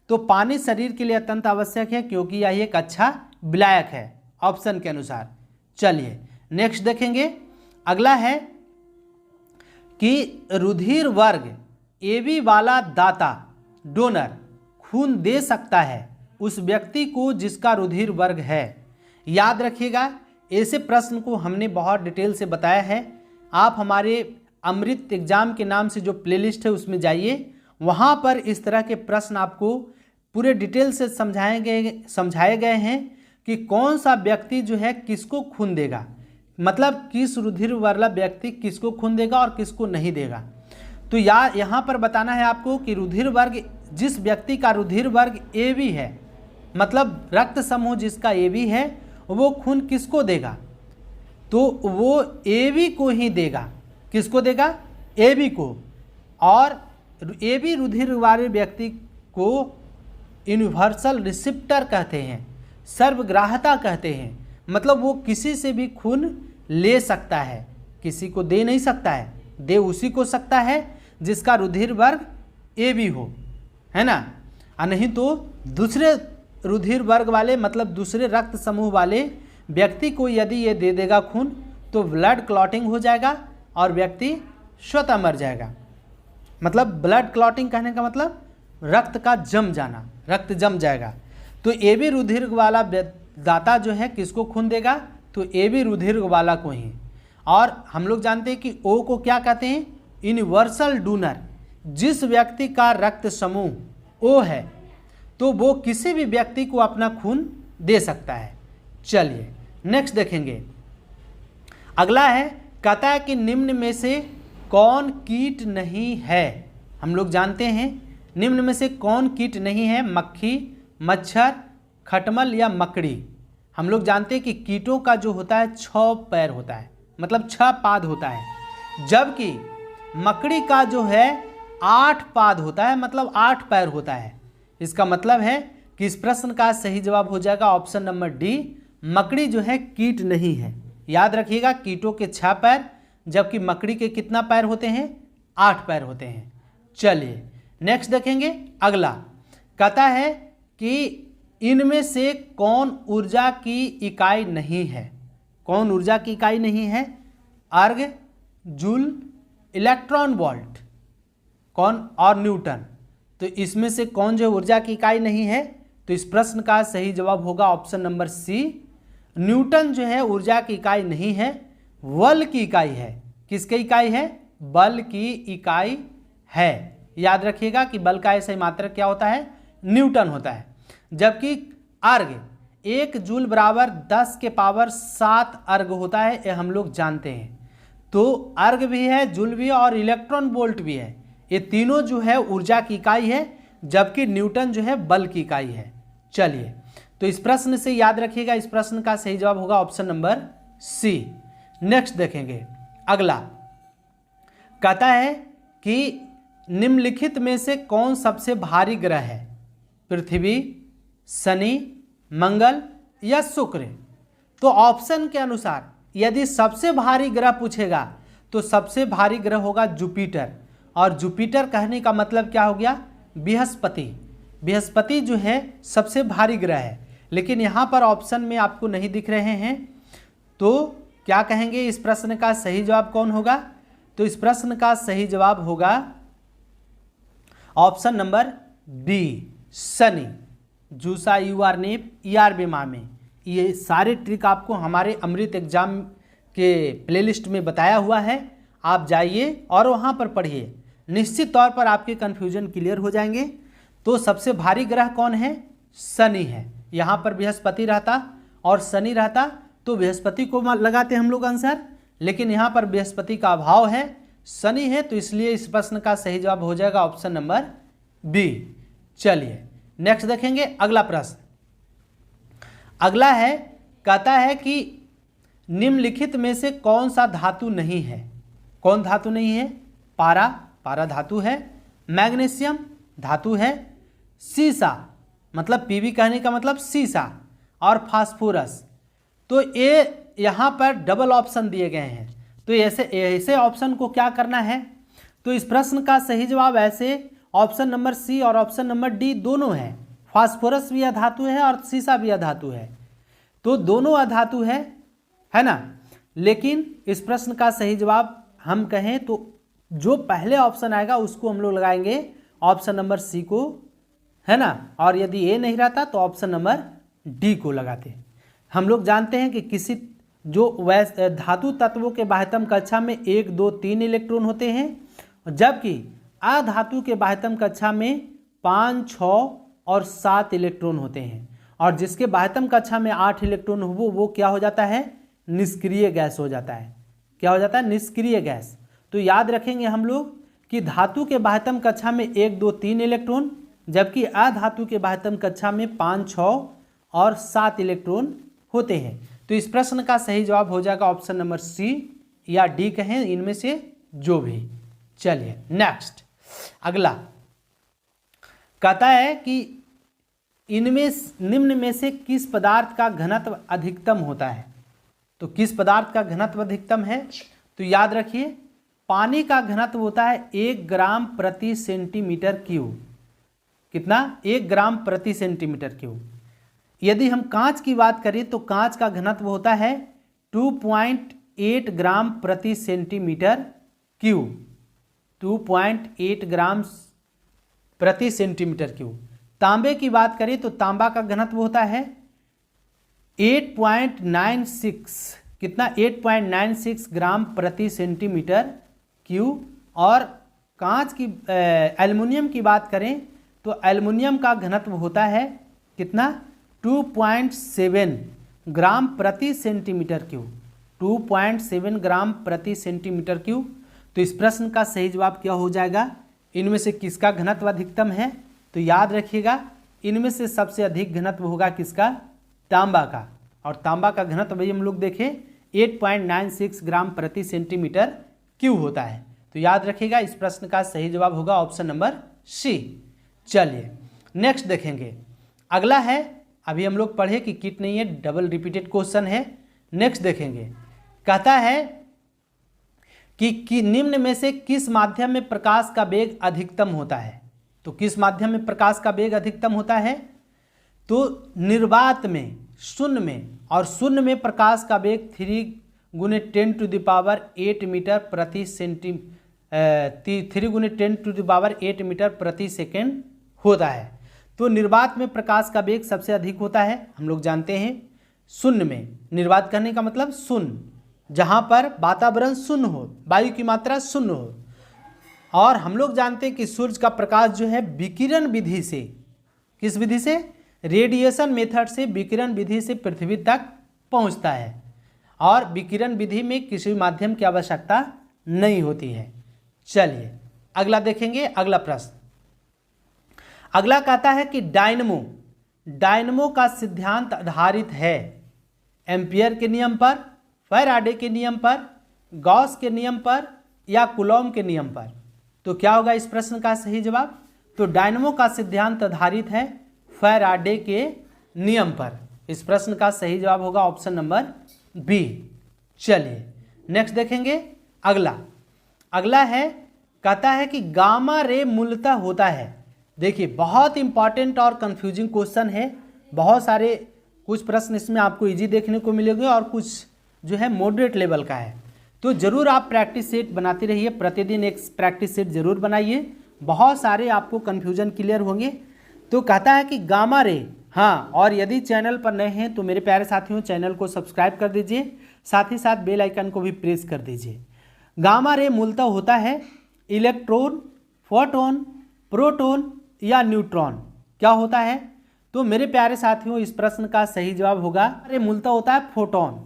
A: तो पानी शरीर के लिए अत्यंत आवश्यक है क्योंकि यह एक अच्छा विलायक है ऑप्शन के अनुसार। चलिए नेक्स्ट देखेंगे। अगला है कि रुधिर वर्ग AB वाला दाता डोनर खून दे सकता है उस व्यक्ति को जिसका रुधिर वर्ग है। याद रखिएगा, ऐसे प्रश्न को हमने बहुत डिटेल से बताया है। आप हमारे अमृत एग्जाम के नाम से जो प्लेलिस्ट है उसमें जाइए, वहाँ पर इस तरह के प्रश्न आपको पूरे डिटेल से समझाए गए हैं कि कौन सा व्यक्ति जो है किसको खून देगा, मतलब किस रुधिर वाला व्यक्ति किसको खून देगा और किसको नहीं देगा। तो यहाँ पर बताना है आपको कि रुधिर वर्ग, जिस व्यक्ति का रुधिर वर्ग AB है, मतलब रक्त समूह जिसका AB है, वो खून किसको देगा, तो वो AB को ही देगा। किसको देगा? AB को। और AB रुधिर वाले व्यक्ति को यूनिवर्सल रिसिप्टर कहते हैं, सर्वग्राहता कहते हैं। मतलब वो किसी से भी खून ले सकता है, किसी को दे नहीं सकता है, दे उसी को सकता है जिसका रुधिर वर्ग AB हो, है ना। और नहीं तो दूसरे रुधिर वर्ग वाले, मतलब दूसरे रक्त समूह वाले व्यक्ति को यदि ये दे देगा खून तो ब्लड क्लॉटिंग हो जाएगा और व्यक्ति स्वतः मर जाएगा। मतलब ब्लड क्लॉटिंग कहने का मतलब रक्त का जम जाना, रक्त जम जाएगा। तो AB रुधिर वाला दाता जो है किसको खून देगा, तो AB रुधिर वाला को ही। और हम लोग जानते हैं कि O को क्या कहते हैं, यूनिवर्सल डोनर। जिस व्यक्ति का रक्त समूह O है तो वो किसी भी व्यक्ति को अपना खून दे सकता है। चलिए नेक्स्ट देखेंगे। अगला है, कहता है कि निम्न में से कौन कीट नहीं है। हम लोग जानते हैं निम्न में से कौन कीट नहीं है, मक्खी, मच्छर, खटमल या मकड़ी। हम लोग जानते हैं कि कीटों का जो होता है 6 पैर होता है, मतलब 6 पाद होता है, जबकि मकड़ी का जो है 8 पाद होता है, मतलब 8 पैर होता है। इसका मतलब है कि इस प्रश्न का सही जवाब हो जाएगा ऑप्शन नंबर डी, मकड़ी जो है कीट नहीं है। याद रखिएगा, कीटों के 6 पैर, जबकि मकड़ी के कितना पैर होते हैं, 8 पैर होते हैं। चलिए नेक्स्ट देखेंगे। अगला कहता है कि इनमें से कौन ऊर्जा की इकाई नहीं है। कौन ऊर्जा की इकाई नहीं है, अर्ग, जूल, इलेक्ट्रॉन वोल्ट, कौन और न्यूटन। तो इसमें से कौन जो ऊर्जा की इकाई नहीं है, तो इस प्रश्न का सही जवाब होगा ऑप्शन नंबर सी, न्यूटन जो है ऊर्जा की इकाई नहीं है, बल की इकाई है। किसकी इकाई है, बल की इकाई है। याद रखिएगा कि बल का ऐसा मात्रक क्या होता है, न्यूटन होता है। जबकि अर्ग 1 जूल बराबर 10 के पावर 7 अर्ग होता है, ये हम लोग जानते हैं। तो अर्ग भी है, जूल भी है और इलेक्ट्रॉन वोल्ट भी है। ये तीनों जो है ऊर्जा की इकाई है, जबकि न्यूटन जो है बल की इकाई है। चलिए तो इस प्रश्न से याद रखिएगा, इस प्रश्न का सही जवाब होगा ऑप्शन नंबर सी। नेक्स्ट देखेंगे। अगला कहता है कि निम्नलिखित में से कौन सबसे भारी ग्रह है, पृथ्वी, शनि, मंगल या शुक्र। तो ऑप्शन के अनुसार यदि सबसे भारी ग्रह पूछेगा तो सबसे भारी ग्रह होगा जुपिटर। और जुपिटर कहने का मतलब क्या हो गया, बृहस्पति। बृहस्पति जो है सबसे भारी ग्रह है, लेकिन यहाँ पर ऑप्शन में आपको नहीं दिख रहे हैं। तो क्या कहेंगे, इस प्रश्न का सही जवाब कौन होगा, तो इस प्रश्न का सही जवाब होगा ऑप्शन नंबर बी, शनि। जूसा यूआर नेप ईआर बेमा में ये सारे ट्रिक आपको हमारे अमृत एग्जाम के प्लेलिस्ट में बताया हुआ है। आप जाइए और वहाँ पर पढ़िए, निश्चित तौर पर आपके कन्फ्यूजन क्लियर हो जाएंगे। तो सबसे भारी ग्रह कौन है, शनि है। यहाँ पर बृहस्पति रहता और शनि रहता तो बृहस्पति को लगाते हम लोग आंसर, लेकिन यहाँ पर बृहस्पति का अभाव है, शनि है, तो इसलिए इस प्रश्न का सही जवाब हो जाएगा ऑप्शन नंबर बी। चलिए नेक्स्ट देखेंगे। अगला प्रश्न अगला है, कहता है कि निम्नलिखित में से कौन सा धातु नहीं है। कौन धातु नहीं है, पारा, पारा धातु है, मैग्नीशियम धातु है, सीसा, मतलब पीवी कहने का मतलब सीसा, और फास्फोरस। तो ये यहाँ पर डबल ऑप्शन दिए गए हैं, तो ऐसे ऑप्शन को क्या करना है, तो इस प्रश्न का सही जवाब ऐसे ऑप्शन नंबर सी और ऑप्शन नंबर डी दोनों है। फास्फोरस भी अधातु है और सीसा भी अधातु है, तो दोनों अधातु है है ना। लेकिन इस प्रश्न का सही जवाब हम कहें तो जो पहले ऑप्शन आएगा उसको हम लोग लगाएंगे ऑप्शन नंबर सी को, है ना। और यदि ए नहीं रहता तो ऑप्शन नंबर डी को लगाते। हम लोग जानते हैं कि किसी जो धातु तत्वों के बाह्यतम कक्षा में 1, 2, 3 इलेक्ट्रॉन होते हैं, जबकि अधातु के बाह्यतम कक्षा में 5, 6 और 7 इलेक्ट्रॉन होते हैं। और जिसके बाह्यतम कक्षा में 8 इलेक्ट्रॉन हो वो क्या हो जाता है, निष्क्रिय गैस हो जाता है। क्या हो जाता है, निष्क्रिय गैस। तो याद रखेंगे हम लोग कि धातु के बाह्यतम कक्षा में 1, 2, 3 इलेक्ट्रॉन, जबकि अधातु के बाह्यतम कक्षा में 5, 6 और 7 इलेक्ट्रॉन होते हैं। तो इस प्रश्न का सही जवाब हो जाएगा ऑप्शन नंबर सी या डी कहें, इनमें से जो भी। चलिए नेक्स्ट, अगला कहता है कि इनमें निम्न में से किस पदार्थ का घनत्व अधिकतम होता है। तो किस पदार्थ का घनत्व अधिकतम है, तो याद रखिए पानी का घनत्व होता है 1 ग्राम प्रति सेंटीमीटर क्यूब। कितना, 1 ग्राम प्रति सेंटीमीटर क्यूब। यदि हम कांच की बात करें तो कांच का घनत्व होता है 2.8 ग्राम प्रति सेंटीमीटर क्यूब। 2.8 ग्राम प्रति सेंटीमीटर क्यूब। तांबे की बात करें तो तांबा का घनत्व होता है 8.96, कितना, 8.96 ग्राम प्रति सेंटीमीटर क्यूब। और कांच की एल्युमिनियम की बात करें तो एल्युमिनियम का घनत्व होता है कितना, 2.7 ग्राम प्रति सेंटीमीटर क्यूब। 2.7 ग्राम प्रति सेंटीमीटर क्यूब। तो इस प्रश्न का सही जवाब क्या हो जाएगा, इनमें से किसका घनत्व अधिकतम है। तो याद रखिएगा इनमें से सबसे अधिक घनत्व होगा किसका, तांबा का। और तांबा का घनत्व भाई हम लोग देखें 8.96 ग्राम प्रति सेंटीमीटर क्यूब होता है। तो याद रखिएगा इस प्रश्न का सही जवाब होगा ऑप्शन नंबर सी। चलिए नेक्स्ट देखेंगे, अगला है, अभी हम लोग पढ़े कि किट नहीं है, डबल रिपीटेड क्वेश्चन है। नेक्स्ट देखेंगे, कहता है कि निम्न में से किस माध्यम में प्रकाश का वेग अधिकतम होता है। तो किस माध्यम में प्रकाश का वेग अधिकतम होता है, तो निर्वात में, शून्य में, और शून्य में प्रकाश का वेग 3 × 10⁸ मीटर प्रति 3 × 10⁸ मीटर प्रति सेकेंड होता है। तो निर्वात में प्रकाश का वेग सबसे अधिक होता है, हम लोग जानते हैं। शून्य में, निर्वात करने का मतलब शून्य, जहाँ पर वातावरण शून्य हो, वायु की मात्रा शून्य हो। और हम लोग जानते हैं कि सूर्य का प्रकाश जो है विकिरण विधि से, किस विधि से, रेडिएशन मेथड से, विकिरण विधि से पृथ्वी तक पहुँचता है। और विकिरण विधि में किसी माध्यम की आवश्यकता नहीं होती है। चलिए अगला देखेंगे, अगला प्रश्न। अगला कहता है कि डायनमो का सिद्धांत आधारित है एम्पियर के नियम पर, फैराडे के नियम पर, गॉस के नियम पर या कूलॉम के नियम पर। तो क्या होगा इस प्रश्न का सही जवाब, तो डायनमो का सिद्धांत आधारित है फैराडे के नियम पर। इस प्रश्न का सही जवाब होगा ऑप्शन नंबर बी। चलिए नेक्स्ट देखेंगे, अगला है, कहता है कि गामा रे मूलतः होता है। देखिए बहुत इंपॉर्टेंट और कंफ्यूजिंग क्वेश्चन है, बहुत सारे, कुछ प्रश्न इसमें आपको इजी देखने को मिलेंगे और कुछ जो है मॉडरेट लेवल का है। तो ज़रूर आप प्रैक्टिस सेट बनाते रहिए, प्रतिदिन एक प्रैक्टिस सेट जरूर बनाइए, बहुत सारे आपको कन्फ्यूजन क्लियर होंगे। तो कहता है कि गामा रे, हाँ, और यदि चैनल पर नए हैं तो मेरे प्यारे साथियों चैनल को सब्सक्राइब कर दीजिए, साथ ही साथ बेल आइकन को भी प्रेस कर दीजिए। गामा रे मूलतः होता है इलेक्ट्रॉन, फोटोन, प्रोटॉन या न्यूट्रॉन। क्या होता है, तो मेरे प्यारे साथियों इस प्रश्न का सही जवाब होगा, अरे मूलतः होता है फोटोन।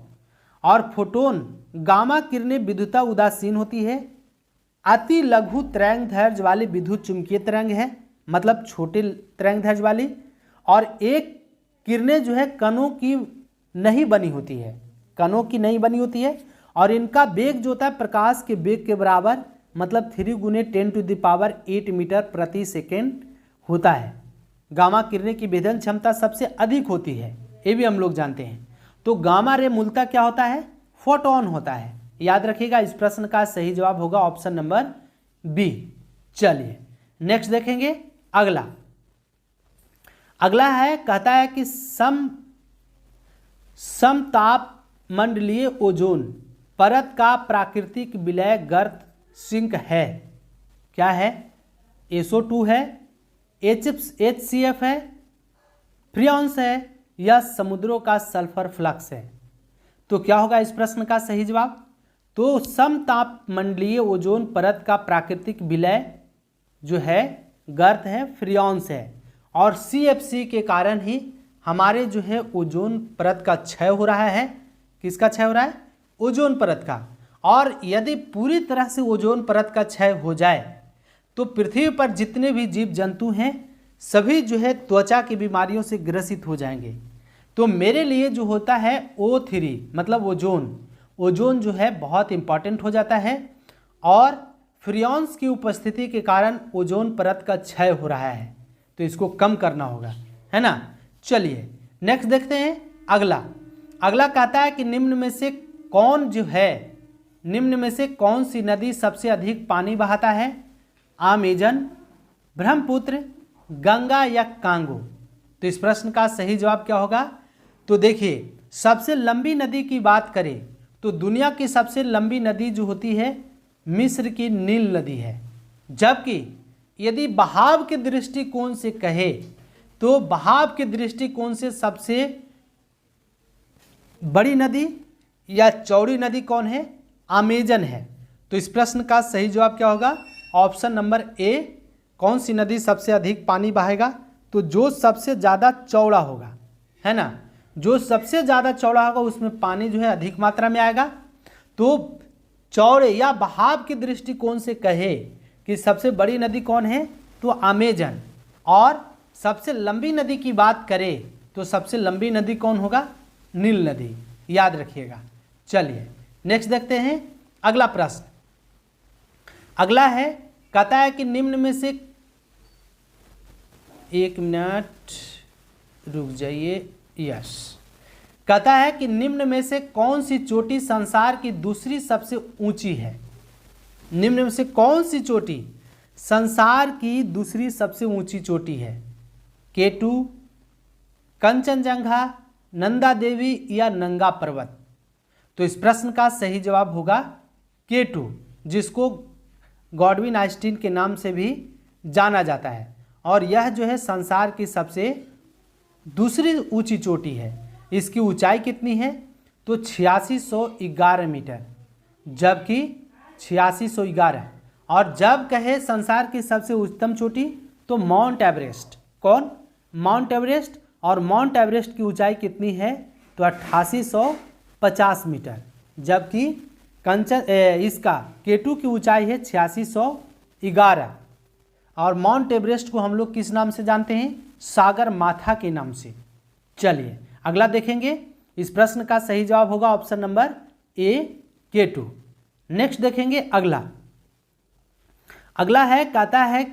A: और फोटोन गामा किरणें विद्युता उदासीन होती है, अति लघु तरंग दैर्घ्य वाली विद्युत चुंबकीय तरंग है, मतलब छोटे तरंग दैर्घ्य वाली। और एक किरणें जो है कणों की नहीं बनी होती है, और इनका वेग जो होता है प्रकाश के वेग के बराबर, मतलब 3 × 10⁸ मीटर प्रति सेकेंड होता है। गामा किरणें की भेदन क्षमता सबसे अधिक होती है, ये भी हम लोग जानते हैं। तो गामा रे मूलतः क्या होता है, फोटोन होता है। याद रखिएगा इस प्रश्न का सही जवाब होगा ऑप्शन नंबर बी। चलिए नेक्स्ट देखेंगे, अगला है, कहता है कि समताप मंडलीय ओजोन परत का प्राकृतिक विलय गर्त सिंक है? क्या है? SO2 है, HCF है, फ्रियॉन्स है या समुद्रों का सल्फर फ्लक्स है? तो क्या होगा इस प्रश्न का सही जवाब? तो समताप मंडलीय ओजोन परत का प्राकृतिक विलय जो है गर्त है, फ्रियॉन्स है, और CFC के कारण ही हमारे जो है ओजोन परत का क्षय हो रहा है। किसका क्षय हो रहा है? ओजोन परत का। और यदि पूरी तरह से ओजोन परत का क्षय हो जाए तो पृथ्वी पर जितने भी जीव जंतु हैं सभी जो है त्वचा की बीमारियों से ग्रसित हो जाएंगे। तो मेरे लिए जो होता है O3 मतलब ओजोन जो है बहुत इंपॉर्टेंट हो जाता है, और फ्रियॉन्स की उपस्थिति के कारण ओजोन परत का क्षय हो रहा है, तो इसको कम करना होगा, है ना। चलिए नेक्स्ट देखते हैं। अगला कहता है कि निम्न में से कौन सी नदी सबसे अधिक पानी बहाता है? अमेजन, ब्रह्मपुत्र, गंगा या कांगो? तो इस प्रश्न का सही जवाब क्या होगा? तो देखिए, सबसे लंबी नदी की बात करें तो दुनिया की सबसे लंबी नदी जो होती है मिस्र की नील नदी है। जबकि यदि बहाव के दृष्टिकोण से कहे तो बहाव के दृष्टिकोण से सबसे बड़ी नदी या चौड़ी नदी कौन है? अमेजन है। तो इस प्रश्न का सही जवाब क्या होगा? Option number A. कौन सी नदी सबसे अधिक पानी बहाएगा? तो जो सबसे ज़्यादा चौड़ा होगा, है ना, जो सबसे ज़्यादा चौड़ा होगा उसमें पानी जो है अधिक मात्रा में आएगा। तो चौड़े या बहाव के दृष्टिकोण से कहे कि सबसे बड़ी नदी कौन है तो अमेजन, और सबसे लंबी नदी की बात करें तो सबसे लंबी नदी कौन होगा? नील नदी, याद रखिएगा। चलिए नेक्स्ट देखते हैं अगला प्रश्न। अगला है, कहता है कि निम्न में से, एक मिनट रुक जाइए, यस, कहता है कि निम्न में से कौन सी चोटी संसार की दूसरी सबसे ऊंची है? निम्न में से कौन सी चोटी संसार की दूसरी सबसे ऊंची चोटी है? K2, कंचनजंगा, नंदा देवी या नंगा पर्वत? तो इस प्रश्न का सही जवाब होगा K2, जिसको गॉडविन आइंस्टीन के नाम से भी जाना जाता है, और यह जो है संसार की सबसे दूसरी ऊंची चोटी है। इसकी ऊंचाई कितनी है? तो 8611 मीटर, जबकि 8611। और जब कहे संसार की सबसे उच्चतम चोटी तो माउंट एवरेस्ट। कौन? Mount Everest. और माउंट एवरेस्ट की ऊंचाई कितनी है? तो 8850 मीटर, जबकि इसका K2 की ऊंचाई है 8611। और माउंट एवरेस्ट को हम लोग किस नाम से जानते हैं? सागर माथा के नाम से। चलिए अगला देखेंगे। इस प्रश्न का सही जवाब होगा option number A, K2। Next देखेंगे अगला है, कहता है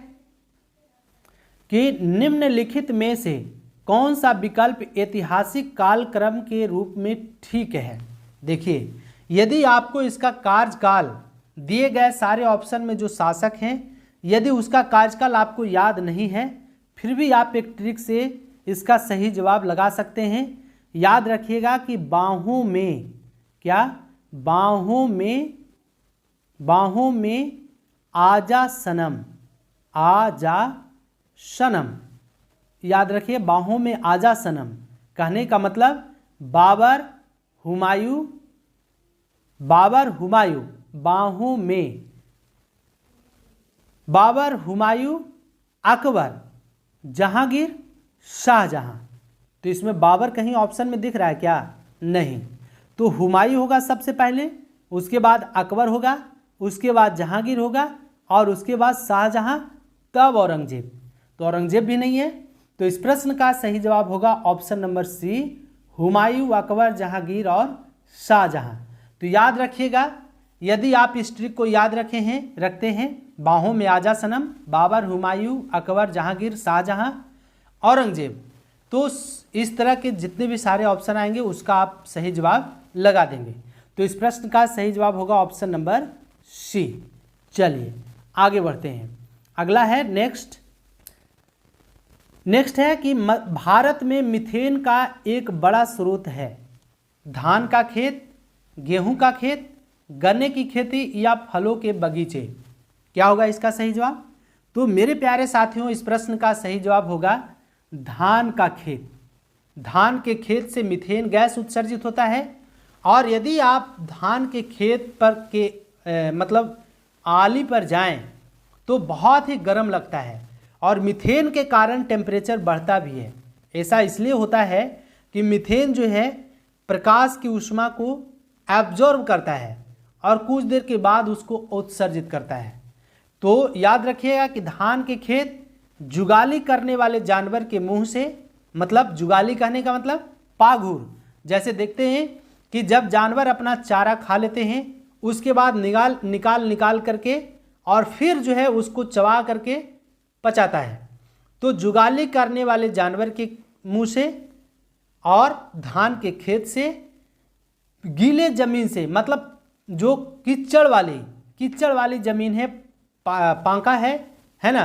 A: कि निम्नलिखित में से कौन सा विकल्प ऐतिहासिक कालक्रम के रूप में ठीक है? देखिए, यदि आपको इसका कार्यकाल दिए गए सारे ऑप्शन में जो शासक हैं, यदि उसका कार्यकाल आपको याद नहीं है, फिर भी आप एक ट्रिक से इसका सही जवाब लगा सकते हैं। याद रखिएगा कि बाहों में क्या? बाहों में आजा सनम, आजा सनम। याद रखिए, बाहों में आजा सनम कहने का मतलब बाबर हुमायूं, बाहों में बाबर, हुमायूं, अकबर, जहांगीर, शाहजहां। तो इसमें बाबर कहीं ऑप्शन में दिख रहा है क्या? नहीं। तो हुमायूं होगा सबसे पहले, उसके बाद अकबर होगा, उसके बाद जहांगीर होगा, और उसके बाद शाहजहां, तब औरंगजेब। तो औरंगजेब भी नहीं है। तो इस प्रश्न का सही जवाब होगा option number C, Humayun, Akbar, Jahangir और शाहजहां। तो याद रखिएगा, यदि आप इस ट्रिक को याद रखते हैं, बाहों में आजा सनम, बाबर, हुमायूं, अकबर, जहांगीर, शाहजहां, औरंगजेब, तो इस तरह के जितने भी सारे ऑप्शन आएंगे उसका आप सही जवाब लगा देंगे। तो इस प्रश्न का सही जवाब होगा ऑप्शन नंबर सी। चलिए आगे बढ़ते हैं। अगला है नेक्स्ट है कि भारत में मीथेन का एक बड़ा स्रोत है। धान का खेत, गेहूं का खेत, गन्ने की खेती या फलों के बगीचे? क्या होगा इसका सही जवाब? तो मेरे प्यारे साथियों, इस प्रश्न का सही जवाब होगा धान का खेत। धान के खेत से मीथेन गैस उत्सर्जित होता है, और यदि आप धान के खेत पर मतलब आली पर जाएं तो बहुत ही गर्म लगता है, और मीथेन के कारण टेम्परेचर बढ़ता भी है। ऐसा इसलिए होता है कि मीथेन जो है प्रकाश की ऊष्मा को एब्जॉर्ब करता है और कुछ देर के बाद उसको उत्सर्जित करता है। तो याद रखिएगा कि धान के खेत जुगाली करने वाले जानवर के मुंह से, मतलब जुगाली कहने का मतलब पाघुर, जैसे देखते हैं कि जब जानवर अपना चारा खा लेते हैं उसके बाद निकाल करके और फिर जो है उसको चबा करके पचाता है, तो जुगाली करने वाले जानवर के मुंह से और धान के खेत से, गीले जमीन से, मतलब जो कीचड़ वाली जमीन है, पांका है ना,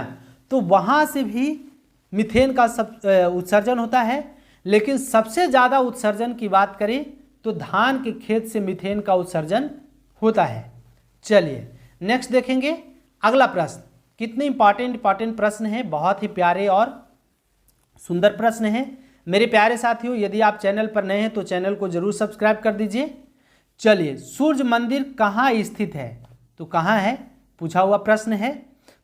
A: तो वहाँ से भी मीथेन का उत्सर्जन होता है। लेकिन सबसे ज़्यादा उत्सर्जन की बात करें तो धान के खेत से मीथेन का उत्सर्जन होता है। चलिए नेक्स्ट देखेंगे अगला प्रश्न। कितने इंपॉर्टेंट प्रश्न हैं, बहुत ही प्यारे और सुंदर प्रश्न हैं। मेरे प्यारे साथियों, यदि आप चैनल पर नए हैं तो चैनल को जरूर सब्सक्राइब कर दीजिए। चलिए, सूर्य मंदिर कहाँ स्थित है? तो कहाँ है पूछा हुआ प्रश्न है।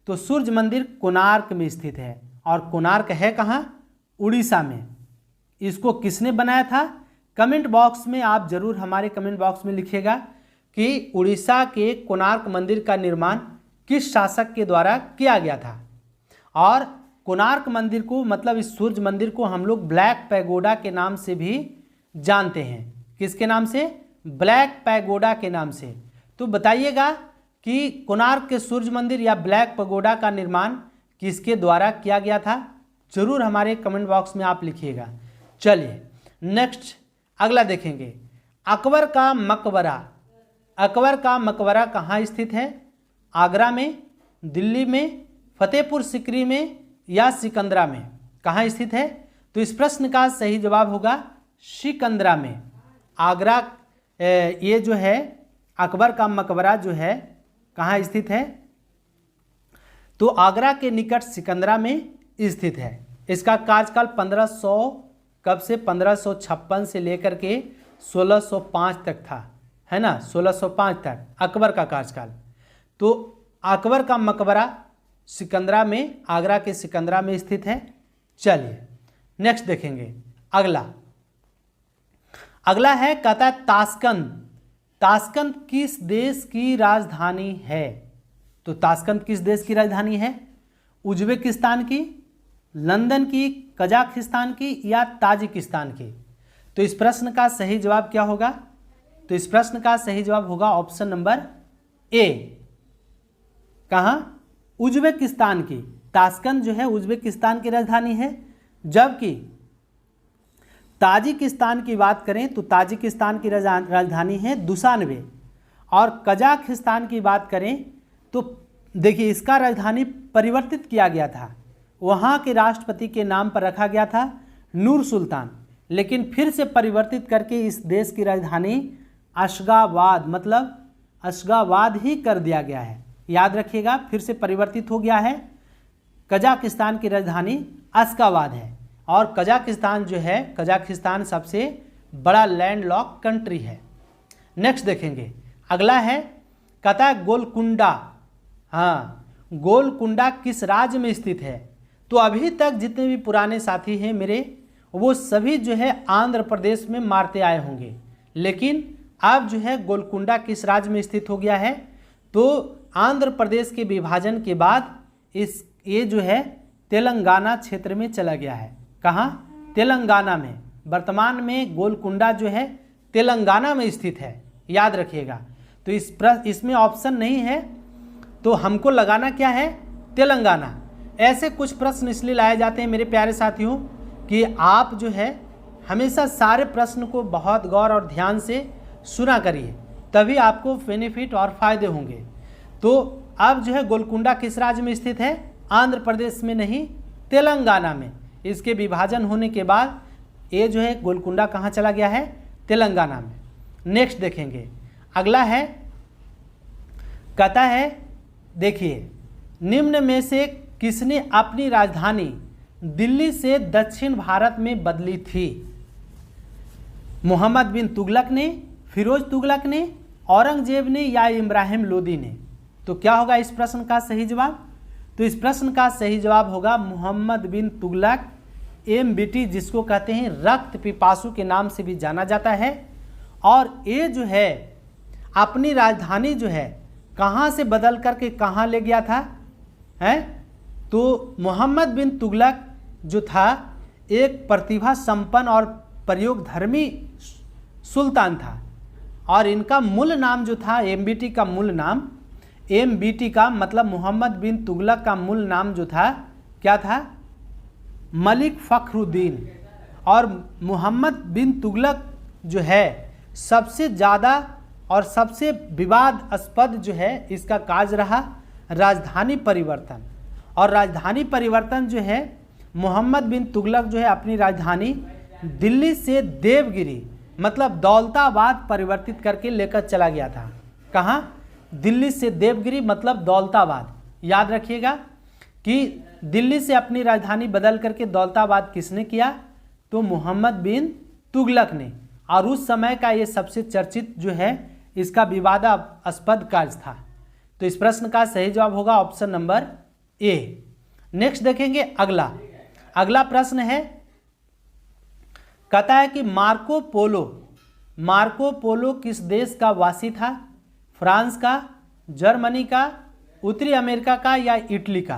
A: तो सूर्य मंदिर कोणार्क में स्थित है, और कोणार्क है कहाँ? उड़ीसा में। इसको किसने बनाया था? कमेंट बॉक्स में आप जरूर हमारे कमेंट बॉक्स में लिखिएगा कि उड़ीसा के कोणार्क मंदिर का निर्माण किस शासक के द्वारा किया गया था। और कोणार्क मंदिर को, मतलब इस सूर्य मंदिर को हम लोग ब्लैक पैगोडा के नाम से भी जानते हैं। किसके नाम से? ब्लैक पैगोडा के नाम से। तो बताइएगा कि कोणार्क के सूर्य मंदिर या ब्लैक पैगोडा का निर्माण किसके द्वारा किया गया था? जरूर हमारे कमेंट बॉक्स में आप लिखिएगा। चलिए नेक्स्ट अगला देखेंगे। अकबर का मकबरा कहाँ स्थित है? आगरा में, दिल्ली में, फतेहपुर सिकरी में या सिकंदरा में? कहाँ स्थित है? तो इस प्रश्न का सही जवाब होगा सिकंदरा में। आगरा ये जो है अकबर का मकबरा जो है कहाँ स्थित है? तो आगरा के निकट सिकंदरा में स्थित है। इसका कार्यकाल 1500 कब से 1556 से लेकर के 1605 तक था, है ना, 1605 तक अकबर का कार्यकाल। तो अकबर का मकबरा सिकंदरा में, आगरा के सिकंदरा में स्थित है। चलिए नेक्स्ट देखेंगे। अगला है, कहता है ताशकंद किस देश की राजधानी है? तो ताशकंद किस देश की राजधानी है? उज्बेकिस्तान की, लंदन की, कजाकिस्तान की या ताजिकिस्तान की? तो इस प्रश्न का सही जवाब क्या होगा? तो इस प्रश्न का सही जवाब होगा ऑप्शन नंबर ए। कहाँ? उज्बेकिस्तान की। ताशकंद जो है उज्बेकिस्तान की राजधानी है, जबकि ताजिकिस्तान की बात करें तो ताजिकिस्तान की राजधानी है दुशानबे, और कजाकिस्तान की बात करें तो देखिए इसका राजधानी परिवर्तित किया गया था, वहाँ के राष्ट्रपति के नाम पर रखा गया था नूर सुल्तान, लेकिन फिर से परिवर्तित करके इस देश की राजधानी अशगाबाद, मतलब अशगाबाद ही कर दिया गया है। याद रखिएगा, फिर से परिवर्तित हो गया है। कजाकिस्तान की राजधानी अशगाबाद है, और कजाकिस्तान जो है, कजाकिस्तान सबसे बड़ा लैंडलॉक कंट्री है। नेक्स्ट देखेंगे। अगला है, कहता है गोलकुंडा। हाँ, गोलकुंडा किस राज्य में स्थित है? तो अभी तक जितने भी पुराने साथी हैं मेरे, वो सभी जो है आंध्र प्रदेश में मारते आए होंगे, लेकिन अब जो है गोलकुंडा किस राज्य में स्थित हो गया है? तो आंध्र प्रदेश के विभाजन के बाद ये जो है तेलंगाना क्षेत्र में चला गया है। कहाँ? तेलंगाना में। वर्तमान में गोलकुंडा जो है तेलंगाना में स्थित है, याद रखिएगा। तो इसमें ऑप्शन नहीं है, तो हमको लगाना क्या है? तेलंगाना। ऐसे कुछ प्रश्न इसलिए लाए जाते हैं मेरे प्यारे साथियों कि आप जो है हमेशा सारे प्रश्न को बहुत गौर और ध्यान से सुना करिए, तभी आपको बेनिफिट और फायदे होंगे। तो अब जो है गोलकुंडा किस राज्य में स्थित है? आंध्र प्रदेश में नहीं, तेलंगाना में। इसके विभाजन होने के बाद ये जो है गोलकुंडा कहाँ चला गया है? तेलंगाना में। नेक्स्ट देखेंगे। अगला है, कहता है देखिए, निम्न में से किसने अपनी राजधानी दिल्ली से दक्षिण भारत में बदली थी? मोहम्मद बिन तुगलक ने, फिरोज तुगलक ने, औरंगजेब ने या इब्राहिम लोदी ने? तो क्या होगा इस प्रश्न का सही जवाब? तो इस प्रश्न का सही जवाब होगा मोहम्मद बिन तुगलक, MBT, जिसको कहते हैं रक्त पिपासु के नाम से भी जाना जाता है। और ये जो है अपनी राजधानी जो है कहाँ से बदल करके कहाँ ले गया था? हैं? तो मोहम्मद बिन तुगलक जो था एक प्रतिभा संपन्न और प्रयोगधर्मी सुल्तान था, और इनका मूल नाम जो था MBT का मूल नाम, MBT का मतलब मोहम्मद बिन तुगलक का मूल नाम जो था क्या था? मलिक फ़खरुद्दीन। और मोहम्मद बिन तुगलक जो है सबसे ज़्यादा और सबसे विवादास्पद जो है इसका कार्य रहा राजधानी परिवर्तन। और राजधानी परिवर्तन जो है मोहम्मद बिन तुगलक जो है अपनी राजधानी दिल्ली से देवगिरी मतलब दौलताबाद परिवर्तित करके लेकर चला गया था। कहाँ? दिल्ली से देवगिरी मतलब दौलताबाद। याद रखिएगा कि दिल्ली से अपनी राजधानी बदल करके दौलताबाद किसने किया? तो मोहम्मद बिन तुगलक ने। और उस समय का ये सबसे चर्चित जो है इसका विवादास्पद कार्य था। तो इस प्रश्न का सही जवाब होगा ऑप्शन नंबर ए। नेक्स्ट देखेंगे अगला प्रश्न है, कहता है कि मार्को पोलो किस देश का वासी था? फ्रांस का, जर्मनी का, उत्तरी अमेरिका का या इटली का?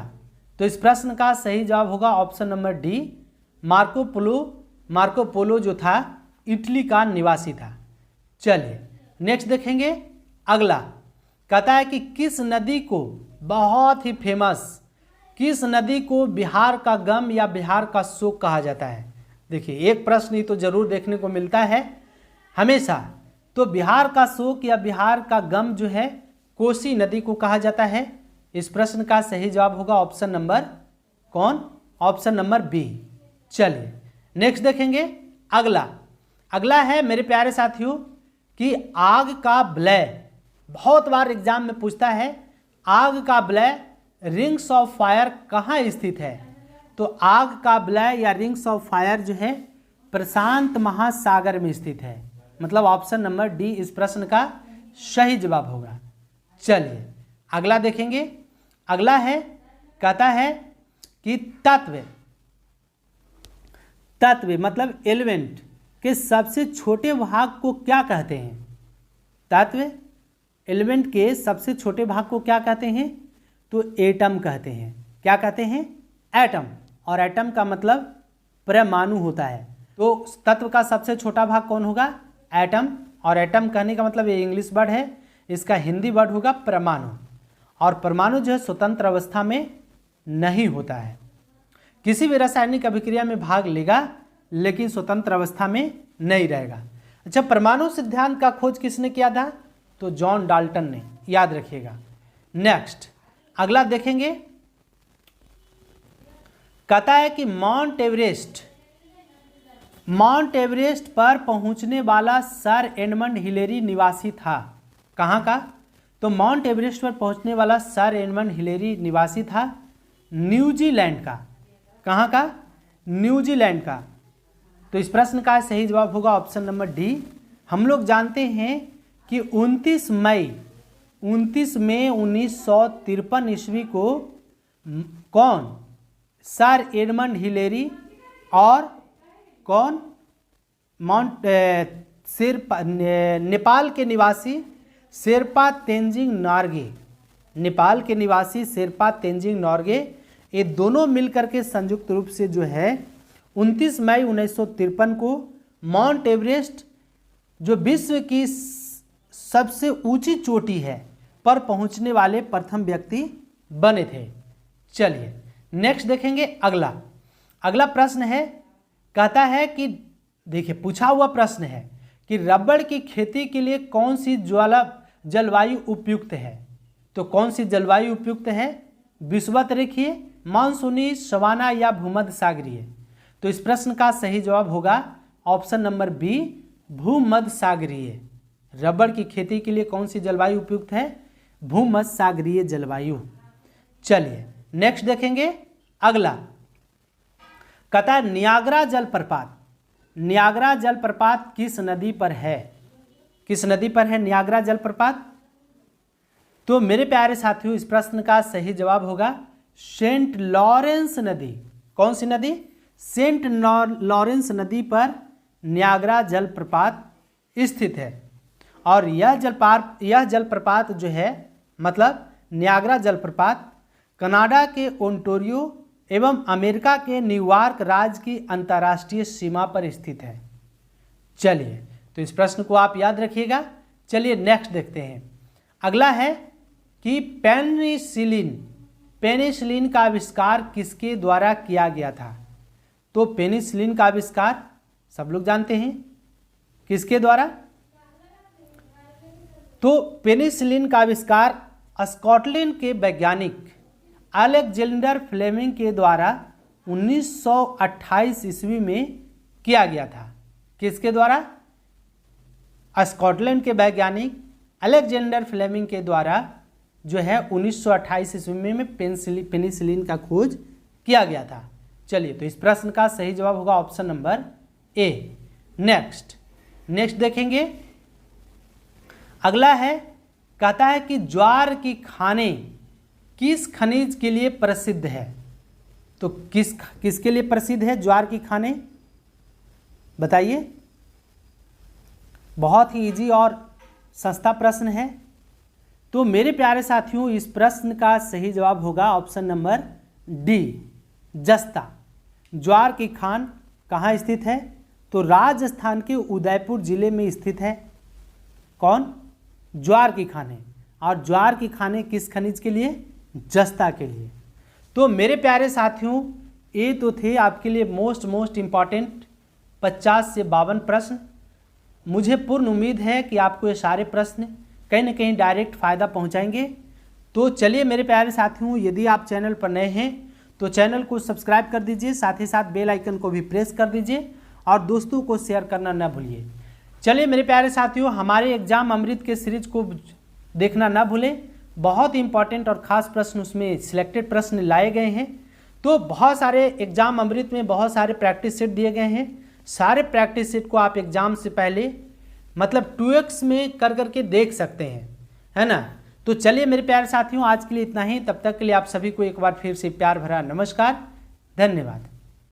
A: तो इस प्रश्न का सही जवाब होगा option number D, Marco Polo जो था इटली का निवासी था। चलिए नेक्स्ट देखेंगे अगला, कहता है कि किस नदी को बहुत ही फेमस, किस नदी को बिहार का गम या बिहार का शोक कहा जाता है? देखिए एक प्रश्न ही तो जरूर देखने को मिलता है हमेशा। तो बिहार का शोक या बिहार का गम जो है कोसी नदी को कहा जाता है। इस प्रश्न का सही जवाब होगा ऑप्शन नंबर कौन? Option number B. चलिए नेक्स्ट देखेंगे अगला है मेरे प्यारे साथियों कि आग का विलय, बहुत बार एग्जाम में पूछता है आग का विलय रिंग्स ऑफ फायर कहाँ स्थित है? तो आग का विलय या रिंग्स ऑफ फायर जो है प्रशांत महासागर में स्थित है, मतलब ऑप्शन नंबर डी इस प्रश्न का सही जवाब होगा। चलिए अगला देखेंगे, अगला है, कहता है कि तत्व मतलब एलिमेंट के सबसे छोटे भाग को क्या कहते हैं? तत्व एलिमेंट के सबसे छोटे भाग को क्या कहते हैं? तो एटम कहते हैं। क्या कहते हैं? एटम। और एटम का मतलब परमाणु होता है। तो तत्व का सबसे छोटा भाग कौन होगा? एटम। और एटम कहने का मतलब ये इंग्लिश वर्ड है, इसका हिंदी वर्ड होगा परमाणु। और परमाणु जो है स्वतंत्र अवस्था में नहीं होता है, किसी भी रासायनिक अभिक्रिया में भाग लेगा लेकिन स्वतंत्र अवस्था में नहीं रहेगा। अच्छा, परमाणु सिद्धांत का खोज किसने किया था? तो जॉन डाल्टन ने, याद रखिएगा। नेक्स्ट अगला देखेंगे, कहता है कि माउंट एवरेस्ट पर पहुंचने वाला सर एडमंड हिलेरी निवासी था। कहाँ का? तो माउंट एवरेस्ट पर पहुंचने वाला सर एडमंड हिलेरी निवासी था न्यूजीलैंड का। कहाँ का? न्यूजीलैंड का। तो इस प्रश्न का सही जवाब होगा ऑप्शन नंबर डी। हम लोग जानते हैं कि 29 मई 1953 ईस्वी को कौन? सर एडमंड हिलेरी और कौन? नेपाल के निवासी शेरपा तेंजिंग नोर्गे, नेपाल के निवासी शेरपा तेंजिंग नोर्गे, ये दोनों मिलकर के संयुक्त रूप से जो है 29 मई 1953 को माउंट एवरेस्ट जो विश्व की सबसे ऊंची चोटी है पर पहुंचने वाले प्रथम व्यक्ति बने थे। चलिए नेक्स्ट देखेंगे अगला प्रश्न है, कहता है कि देखिए पूछा हुआ प्रश्न है कि रबड़ की खेती के लिए कौन सी जलवायु उपयुक्त है? तो कौन सी जलवायु उपयुक्त है? विषुवत रेखीय, मानसूनी, सवाना या भूमध्य सागरीय? तो इस प्रश्न का सही जवाब होगा ऑप्शन नंबर बी, भूमध्य सागरीय। रबड़ की खेती के लिए कौन सी जलवायु उपयुक्त है? भूमध्य सागरीय जलवायु। चलिए नेक्स्ट देखेंगे। अगला कहता है नियाग्रा जलप्रपात। नियाग्रा जलप्रपात किस नदी पर है? किस नदी पर है नियाग्रा जलप्रपात? तो मेरे प्यारे साथियों इस प्रश्न का सही जवाब होगा सेंट लॉरेंस नदी। कौन सी नदी? सेंट लॉरेंस नदी पर नियाग्रा जलप्रपात स्थित है। और यह जलप्रपात जो है मतलब नियाग्रा जलप्रपात कनाडा के ओंटारियो एवं अमेरिका के न्यूयॉर्क राज्य की अंतर्राष्ट्रीय सीमा पर स्थित है। चलिए तो इस प्रश्न को आप याद रखिएगा। चलिए नेक्स्ट देखते हैं। अगला है कि पेनिसिलिन का आविष्कार किसके द्वारा किया गया था? तो पेनिसिलिन का आविष्कार सब लोग जानते हैं किसके द्वारा? तो पेनिसिलिन का आविष्कार स्कॉटलैंड के वैज्ञानिक अलेक्जेंडर फ्लेमिंग के द्वारा 1928 ईस्वी में किया गया था। किसके द्वारा? स्कॉटलैंड के वैज्ञानिक अलेक्जेंडर फ्लेमिंग के द्वारा जो है 1928 ईस्वी में पेनिसिलिन का खोज किया गया था। चलिए तो इस प्रश्न का सही जवाब होगा ऑप्शन नंबर ए। नेक्स्ट देखेंगे। अगला है कहता है कि ज्वार की खाने किस खनिज के लिए प्रसिद्ध है? तो किसके लिए प्रसिद्ध है ज्वार की खाने? बताइए। बहुत ही इजी और सस्ता प्रश्न है। तो मेरे प्यारे साथियों इस प्रश्न का सही जवाब होगा ऑप्शन नंबर डी, जस्ता। ज्वार की खान कहाँ स्थित है? तो राजस्थान के उदयपुर जिले में स्थित है। कौन? ज्वार की खाने। और ज्वार की खाने किस खनिज के लिए? जस्ता के लिए। तो मेरे प्यारे साथियों ये तो थे आपके लिए मोस्ट इम्पॉर्टेंट 50 से 52 प्रश्न। मुझे पूर्ण उम्मीद है कि आपको ये सारे प्रश्न कहीं ना कहीं डायरेक्ट फ़ायदा पहुंचाएंगे। तो चलिए मेरे प्यारे साथियों यदि आप चैनल पर नए हैं तो चैनल को सब्सक्राइब कर दीजिए, साथ ही साथ बेल आइकन को भी प्रेस कर दीजिए और दोस्तों को शेयर करना न भूलिए। चलिए मेरे प्यारे साथियों हमारे एग्जाम अमृत के सीरीज को देखना ना भूलें। बहुत इंपॉर्टेंट और ख़ास प्रश्न उसमें सिलेक्टेड प्रश्न लाए गए हैं। तो बहुत सारे एग्जाम अमृत में बहुत सारे प्रैक्टिस सेट दिए गए हैं। सारे प्रैक्टिस सेट को आप एग्जाम से पहले मतलब 2x में कर करके देख सकते हैं, है ना। तो चलिए मेरे प्यारे साथियों आज के लिए इतना ही। तब तक के लिए आप सभी को एक बार फिर से प्यार भरा नमस्कार, धन्यवाद।